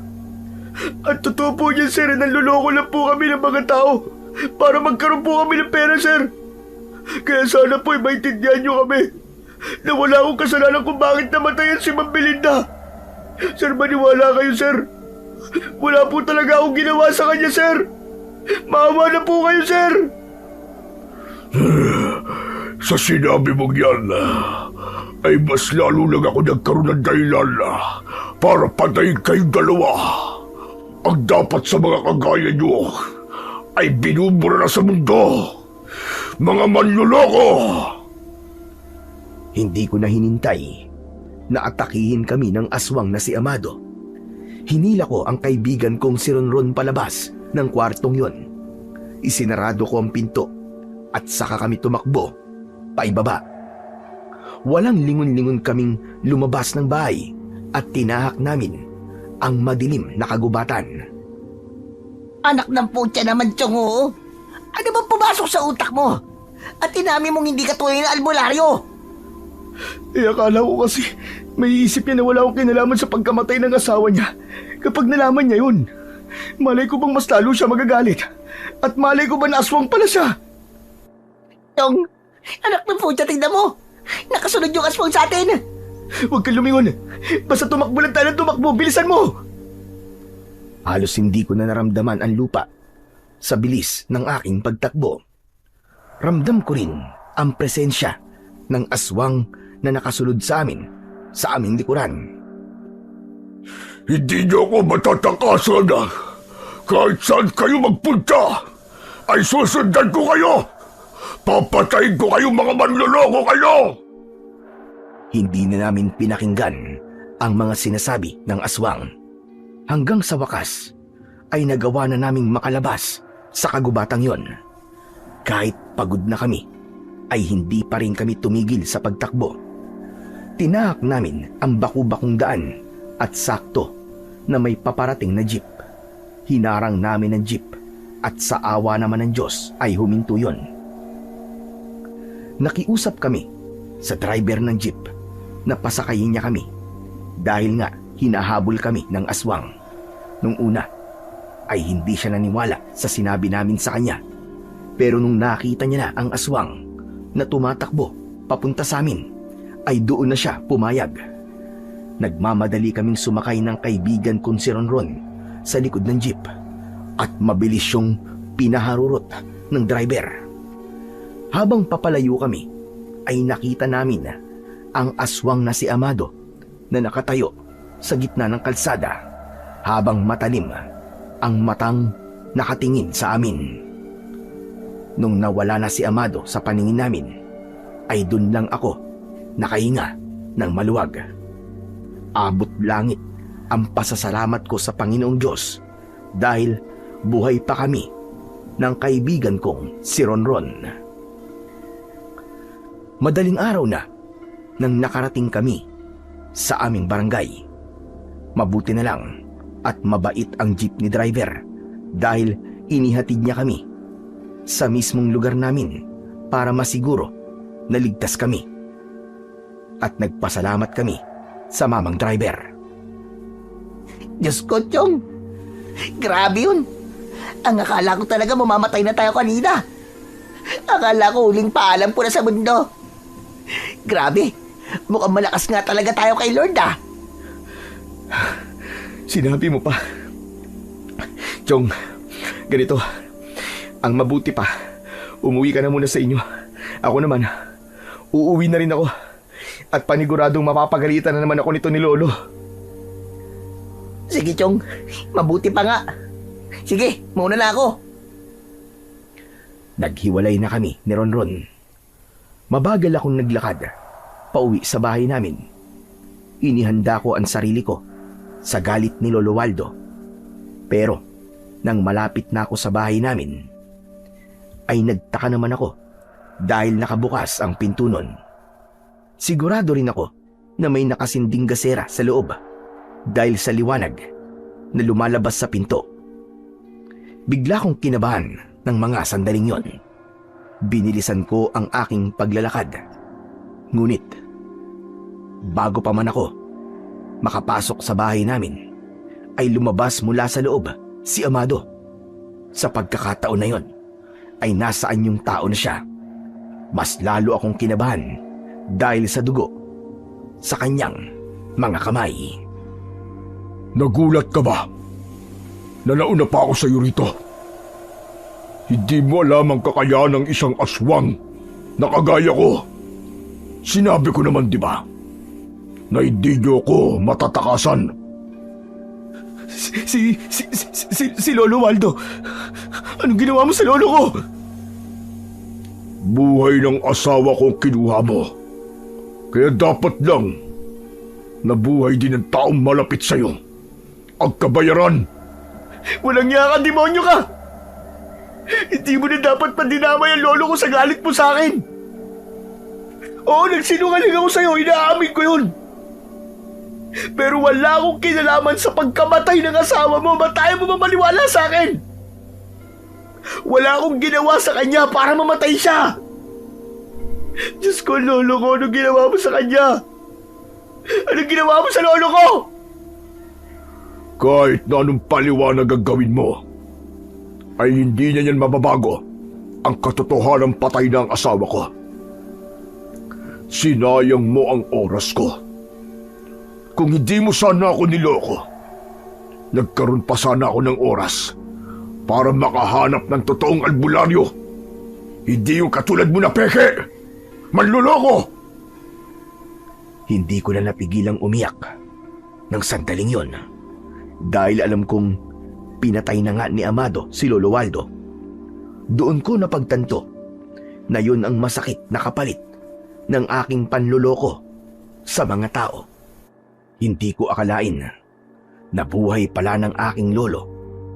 Speaker 3: At totoo po niyan, sir, nanluloko lang po kami ng mga tao para magkaroon po kami ng pera, sir. Kaya sana po maintindihan niyo kami na wala akong kasalanan kung bakit namatayan si Ma'am Belinda. Sir, maniwala kayo, sir. Wala po talaga akong ginawa sa kanya, sir. Maawa na po kayo, sir.
Speaker 4: Sa sinabi mong yan, ay mas lalo lang ako nagkaroon ng dahilan para patayin kayong dalawa. Ang dapat sa mga kagaya nyo ay binubura na sa mundo. Mga manluloko!
Speaker 1: Hindi ko na hinintay na atakihin kami ng aswang na si Amado. Hinila ko ang kaibigan kong si Ronron palabas ng kwartong yon. Isinarado ko ang pinto at saka kami tumakbo paibaba. Walang lingon-lingon kaming lumabas ng bahay at tinahak namin ang madilim na kagubatan.
Speaker 2: Anak ng putya naman, Tiyongo. Ano bang pumasok sa utak mo? At inamin mong hindi ka tunay na albularyo?
Speaker 3: Akala ko kasi may isip niya na wala akong kinalaman sa pagkamatay ng asawa niya. Kapag nalaman niya yun, malay ko bang mas lalo siya magagalit? At malay ko ba na aswang pala siya?
Speaker 2: Tiyong, anak ng putya, tignan mo. Nakasunod yung aswang sa atin.
Speaker 3: Huwag kang lumingon. Basta tumakbo lang tayo ng tumakbo. Bilisan mo!
Speaker 1: Halos hindi ko na naramdaman ang lupa sa bilis ng aking pagtakbo. Ramdam ko rin ang presensya ng aswang na nakasulod sa amin sa aming likuran.
Speaker 4: Hindi niyo ako matatakasan. Kahit saan kayo magpunta, ay susundan ko kayo. Papatayin ko kayong mga manloloko kayo!
Speaker 1: Hindi na namin pinakinggan ang mga sinasabi ng aswang. Hanggang sa wakas ay nagawa na naming makalabas sa kagubatang yon. Kahit pagod na kami, ay hindi pa rin kami tumigil sa pagtakbo. Tinahak namin ang baku-bakong daan at sakto na may paparating na jeep. Hinarang namin ang jeep At sa awa naman ng Diyos ay huminto yun. Nakiusap kami sa driver ng jeep na pasakayin niya kami dahil nga hinahabol kami ng aswang. Nung una ay hindi siya naniwala sa sinabi namin sa kanya. Pero nung nakita niya na ang aswang na tumatakbo papunta sa amin, ay doon na siya pumayag. Nagmamadali kaming sumakay ng kaibigan kong si Ronron sa likod ng jeep at mabilis siyang pinaharurot ng driver. Habang papalayo kami, ay nakita namin ang aswang na si Amado na nakatayo sa gitna ng kalsada habang matalim ang matang nakatingin sa amin. Nung nawala na si Amado sa paningin namin, ay dun lang ako nakahinga ng maluwag. Abot langit ang pasasalamat ko sa Panginoong Diyos dahil buhay pa kami ng kaibigan kong si Ronron. Madaling araw na nang nakarating kami sa aming barangay. Mabuti na lang at mabait ang jeepney driver dahil inihatid niya kami sa mismong lugar namin para masiguro na ligtas kami. At nagpasalamat kami sa mamang driver.
Speaker 2: Diyos ko, Chong. Grabe yun. Ang akala ko talaga mamamatay na tayo kanina. Akala ko huling paalam ko na sa mundo. Grabe. Mukhang malakas nga talaga tayo kay Lord, ah.
Speaker 1: Sinabi mo pa. Chong, ganito. Ang mabuti pa, umuwi ka na muna sa inyo. Ako naman, uuwi na rin ako. At paniguradong mapapagalitan na naman ako nito ni Lolo.
Speaker 2: Sige, Chong. Mabuti pa nga. Sige, mauna na ako.
Speaker 1: Naghiwalay na kami ni Ronron. Mabagal akong naglakad pauwi sa bahay namin. Inihanda ko ang sarili ko sa galit ni Lolo Waldo. Pero nang malapit na ako sa bahay namin, ay nagtaka naman ako dahil nakabukas ang pinto nun. Sigurado rin ako na may nakasinding gasera sa loob dahil sa liwanag na lumalabas sa pinto. Bigla kong kinabahan ng mga sandaling yon. Binilisan ko ang aking paglalakad. Ngunit, bago pa man ako makapasok sa bahay namin, ay lumabas mula sa loob si Amado. Sa pagkakataon na yon, ay nasaan yung tao na siya. Mas lalo akong kinabahan dahil sa dugo sa kanyang mga kamay.
Speaker 4: Nagulat ka ba? Nalauna pa ako sa iyo rito. Hindi mo alam ang kakayahan ng isang aswang na kagaya ko. Sinabi ko naman, di ba, na hindi niyo ko matatakasan.
Speaker 1: Si Lolo Waldo, anong ginawa mo sa lolo ko?
Speaker 4: Buhay ng asawa kong kinuha mo. Kaya dapat lang na buhay din ng taong malapit sa'yo. Ang kabayaran.
Speaker 1: Walang niya ka, demonyo ka! Hindi mo na dapat pandinamay ang lolo ko sa galit mo sa akin. Oo, nagsinungaling ako sa'yo, inaamin ko yun. Pero wala akong kinalaman sa pagkamatay ng asawa mo. Ba't tayo mo mamaliwala sa akin? Wala akong ginawa sa kanya para mamatay siya. Diyos ko, lolo ko, anong ginawa mo sa kanya? Anong ginawa mo sa lolo ko?
Speaker 4: Kahit na anong paliwanag ang gawin mo, ay hindi niya yan mababago ang katotohanan ng patay na ang asawa ko. Sinayang mo ang oras ko. Kung hindi mo sana ako niloko, nagkaroon pa sana ako ng oras para makahanap ng totoong albularyo. Hindi yung katulad mo na peke! Manluloko!
Speaker 1: Hindi ko na napigilang umiyak ng sandaling yon dahil alam kong pinatay na nga ni Amado si Lolo Waldo. Doon ko napagtanto na yun ang masakit na kapalit ng aking panluloko sa mga tao. Hindi ko akalain na buhay pala ng aking lolo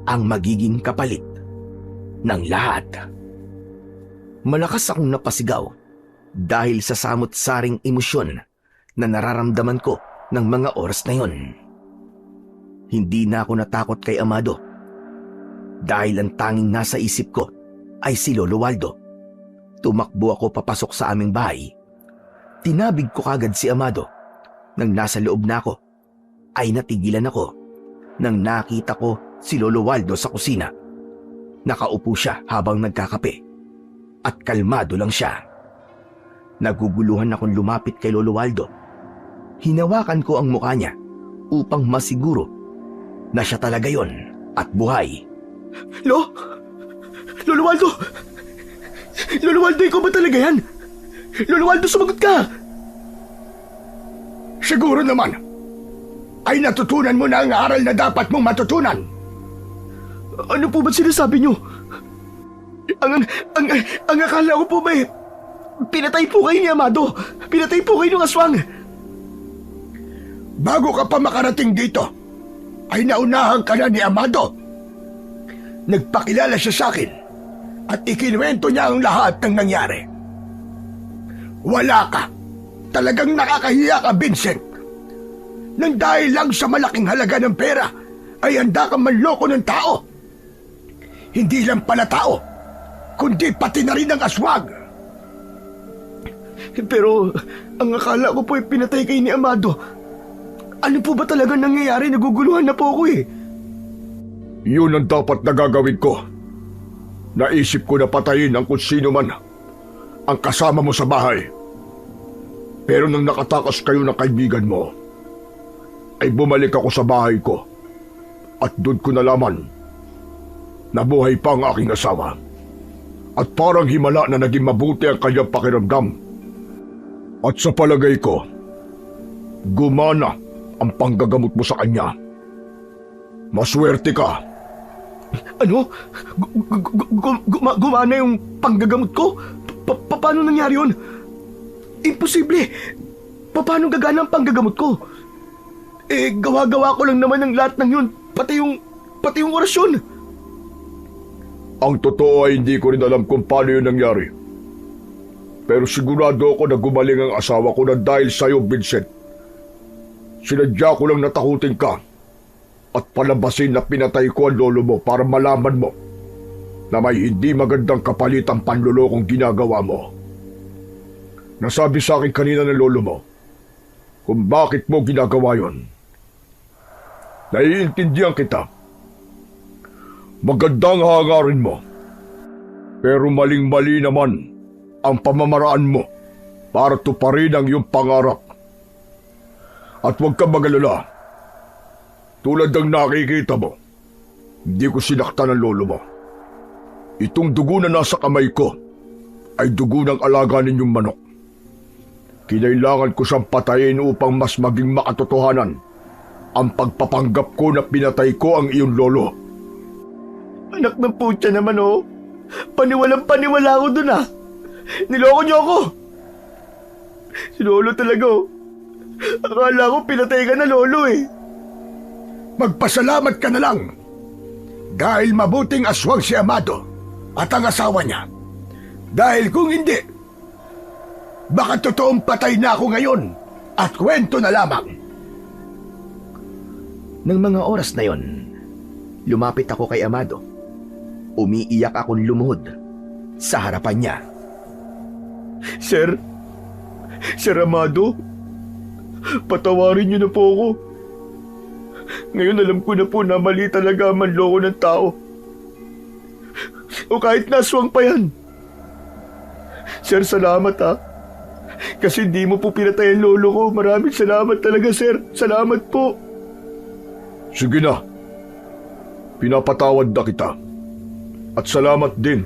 Speaker 1: ang magiging kapalit ng lahat. Malakas akong napasigaw dahil sa samot-saring emosyon na nararamdaman ko ng mga oras na yon. Hindi na ako natakot kay Amado. Dahil ang tanging nasa isip ko ay si Lolo Waldo. Tumakbo ako papasok sa aming bahay. Tinabig ko kagad si Amado. Nang nasa loob na ako, ay natigilan ako nang nakita ko si Lolo Waldo sa kusina. Nakaupo siya habang nagkakape at kalmado lang siya. Naguguluhan akong lumapit kay Lolo Waldo. Hinawakan ko ang mukha niya upang masiguro na siya talaga yon at buhay.
Speaker 3: Lolo Waldo! Lolo Waldo, ikaw ba talaga yan? Lolo Waldo, sumagot ka! Siguro naman, ay natutunan mo na ang aral na dapat mong matutunan. Ano po ba sinasabi niyo? Ang akala ko po ba pinatay po kayo ni Amado. Pinatay po kayo ng aswang. Bago ka pa makarating dito, ay naunahan ka na ni Amado. Nagpakilala siya sa akin at ikinuwento niya ang lahat ng nangyari. Wala ka. Talagang nakakahiya ka, Vincent. Nang dahil lang sa malaking halaga ng pera, ay handa kang manloko ng tao. Hindi lang pala tao, kundi pati na rin ang aswang. Pero ang akala ko po ay pinatay kayo ni Amado. Ano po ba talaga nangyayari? Naguguluhan na po ako eh.
Speaker 4: Yun ang dapat na gagawin ko. Naisip ko na patayin ang kung sino man ang kasama mo sa bahay. Pero nang nakatakas kayo ng kaibigan mo, ay bumalik ako sa bahay ko at doon ko nalaman na buhay pa ang aking asawa. At parang himala na naging mabuti ang kanyang pakiramdam. At sa palagay ko, gumana ang panggagamot mo sa kanya. Maswerte ka.
Speaker 3: Ano? Gumana yung panggagamot ko? Paano nangyari yun? Imposible! Paano gagana ang panggagamot ko? Gawa-gawa ko lang naman ang lahat ng yun, pati yung orasyon.
Speaker 4: Ang totoo ay hindi ko rin alam kung paano yun nangyari. Pero sigurado ako na gumaling ang asawa ko na dahil sa'yo, Vincent. Sinadya ko lang natakutin ka at palabasin na pinatay ko ang lolo mo para malaman mo na may hindi magandang kapalit ang panlulokong ginagawa mo. Nasabi sa akin kanina ng lolo mo kung bakit mo ginagawa yon. Naiintindihan kita. Magandang hangarin mo. Pero maling-mali naman ang pamamaraan mo para tuparin ang iyong pangarap. At huwag kang mag-alala. Tulad ng nakikita mo, hindi ko sinaktan ang lolo mo. Itong dugo na nasa kamay ko ay dugo ng alaga ninyong manok. Kinailangan ko siyang patayin upang mas maging makatotohanan ang pagpapanggap ko na pinatay ko ang iyong lolo.
Speaker 3: Anak ng putya naman oh. Paniwalang-paniwala ako dun ah. Niloko niyo ako. Si lolo talaga oh. Akala ko pinatay ka na lolo eh. Magpasalamat ka na lang. Dahil mabuting aswang si Amado at ang asawa niya. Dahil kung hindi, baka totoong patay na ako ngayon at kwento na lamang.
Speaker 1: Nang mga oras na yon, lumapit ako kay Amado. Umiiyak akong lumuhod sa harapan niya.
Speaker 3: Sir Amado, patawarin niyo na po ako. Ngayon alam ko na po na mali talaga manloko ng tao. O kahit naswang pa yan. Sir, salamat ha. Kasi hindi mo po pinatay ang lolo ko. Maraming salamat talaga, sir. Salamat po.
Speaker 4: Sige na. Pinapatawad na kita. At salamat din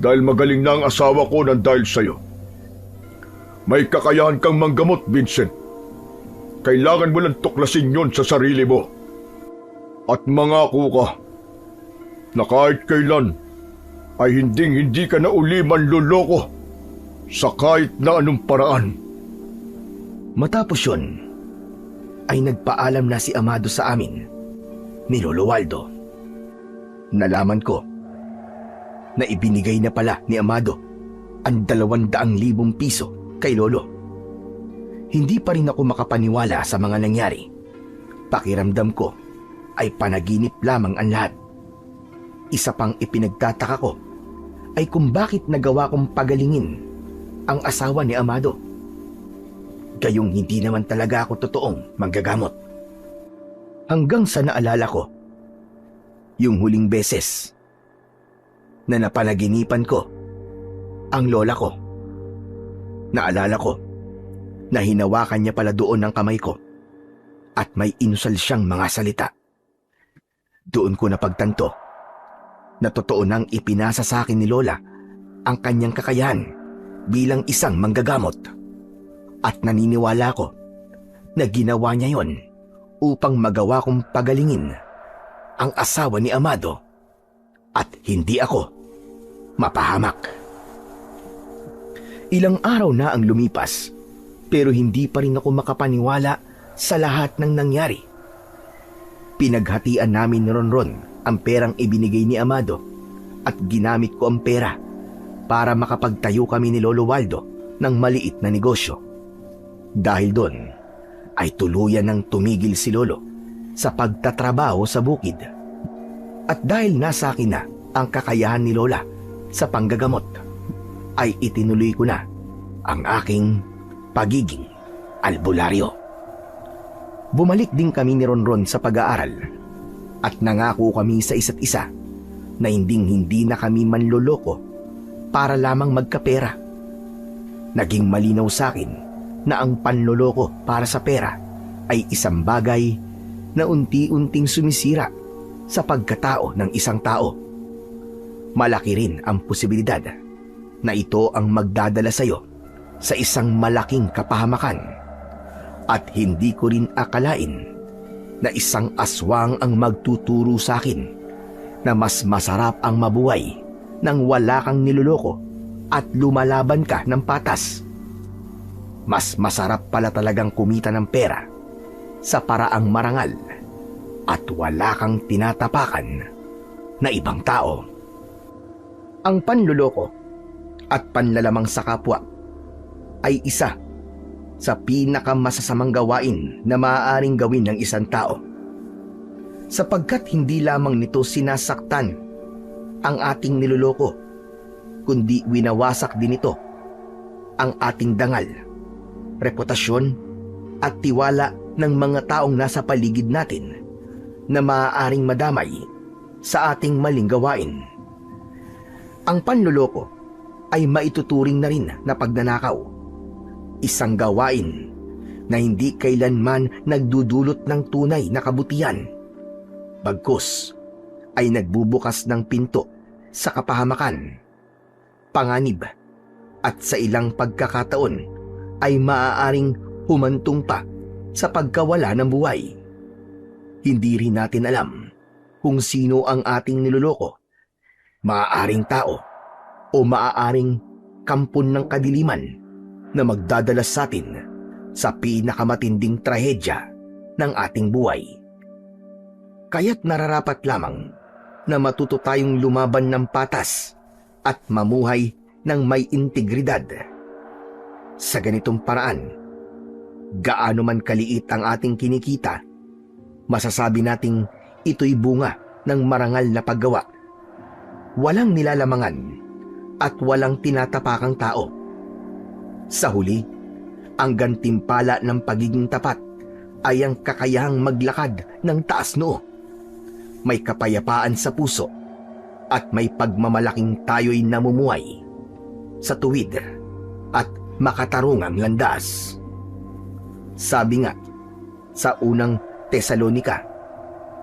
Speaker 4: dahil magaling na ang asawa ko nang dahil sa'yo. May kakayahan kang manggamot, Vincent. Kailangan mo lang tuklasin yon sa sarili mo. At mangako ka na kahit kailan ay hindi ka na uli manloloko sa kahit na anong paraan.
Speaker 1: Matapos yun, ay nagpaalam na si Amado sa amin ni Lolo Waldo. Nalaman ko na ibinigay na pala ni Amado ang 200,000 piso kay Lolo. Hindi pa rin ako makapaniwala sa mga nangyari. Pakiramdam ko ay panaginip lamang ang lahat. Isa pang ipinagtataka ko ay kung bakit nagawa kong pagalingin ang asawa ni Amado. Gayong hindi naman talaga ako totoong manggagamot. Hanggang sa naalala ko yung huling beses na napanaginipan ko ang lola ko. Naalala ko na hinawakan niya pala doon ang kamay ko at may inusal siyang mga salita. Doon ko napagtanto na totoo nang ipinasa sa akin ni Lola ang kanyang kakayahan bilang isang manggagamot. At naniniwala ko na ginawa niya yon upang magawa kong pagalingin ang asawa ni Amado at hindi ako mapahamak. Ilang araw na ang lumipas pero hindi pa rin ako makapaniwala sa lahat ng nangyari. Pinaghatian namin ni Ronron ang perang ibinigay ni Amado at ginamit ko ang pera para makapagtayo kami ni Lolo Waldo ng maliit na negosyo. Dahil doon ay tuluyan ng tumigil si Lolo sa pagtatrabaho sa bukid. At dahil nasa akin na ang kakayahan ni Lola sa panggagamot, ay itinuloy ko na ang aking pagiging albularyo. Bumalik din kami ni Ronron sa pag-aaral at nangako kami sa isa't isa na hindi na kami manloloko para lamang magkapera. Naging malinaw sa akin na ang panloloko para sa pera ay isang bagay na unti-unting sumisira sa pagkatao ng isang tao. Malaki rin ang posibilidad na ito ang magdadala sa iyo sa isang malaking kapahamakan. At hindi ko rin akalain na isang aswang ang magtuturo sa akin na mas masarap ang mabuhay nang wala kang niloloko at lumalaban ka ng patas. Mas masarap pala talagang kumita ng pera sa paraang marangal at wala kang tinatapakan na ibang tao. Ang panloloko at panlalamang sa kapwa ay isa sa pinakamasasamang gawain na maaaring gawin ng isang tao, sapagkat hindi lamang nito sinasaktan ang ating niloloko, kundi winawasak din ito ang ating dangal, reputasyon at tiwala ng mga taong nasa paligid natin na maaaring madamay sa ating maling gawain. Ang panloloko ay maituturing na rin na pagnanakaw, isang gawain na hindi kailanman nagdudulot ng tunay na kabutihan. Bagkus ay nagbubukas ng pinto sa kapahamakan, panganib, at sa ilang pagkakataon ay maaaring humantong pa sa pagkawala ng buhay. Hindi rin natin alam kung sino ang ating niloloko, maaaring tao o maaaring kampon ng kadiliman na magdadala sa atin sa pinakamatinding trahedya ng ating buhay. Kaya't nararapat lamang na matuto tayong lumaban ng patas at mamuhay ng may integridad. Sa ganitong paraan, gaano man kaliit ang ating kinikita, masasabi nating ito'y bunga ng marangal na paggawa. Walang nilalamangan at walang tinatapakang tao. Sa huli, ang gantimpala ng pagiging tapat ay ang kakayahang maglakad ng taas noo. May kapayapaan sa puso at may pagmamalaking tayo'y namumuhay sa tuwid at makatarungang landas. Sabi nga sa unang Tesalonika,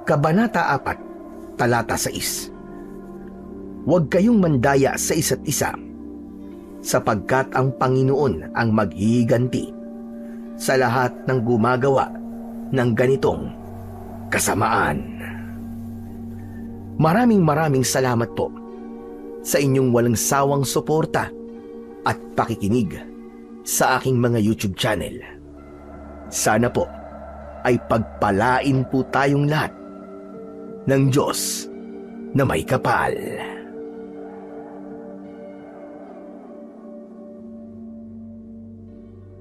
Speaker 1: Kabanata 4, Talata 6, huwag kayong mandaya sa isa't isa, sapagkat ang Panginoon ang maghihiganti sa lahat ng gumagawa ng ganitong kasamaan. Maraming salamat po sa inyong walang sawang suporta at pakikinig sa aking mga YouTube channel. Sana po ay pagpalain po tayong lahat ng Diyos na may kapal.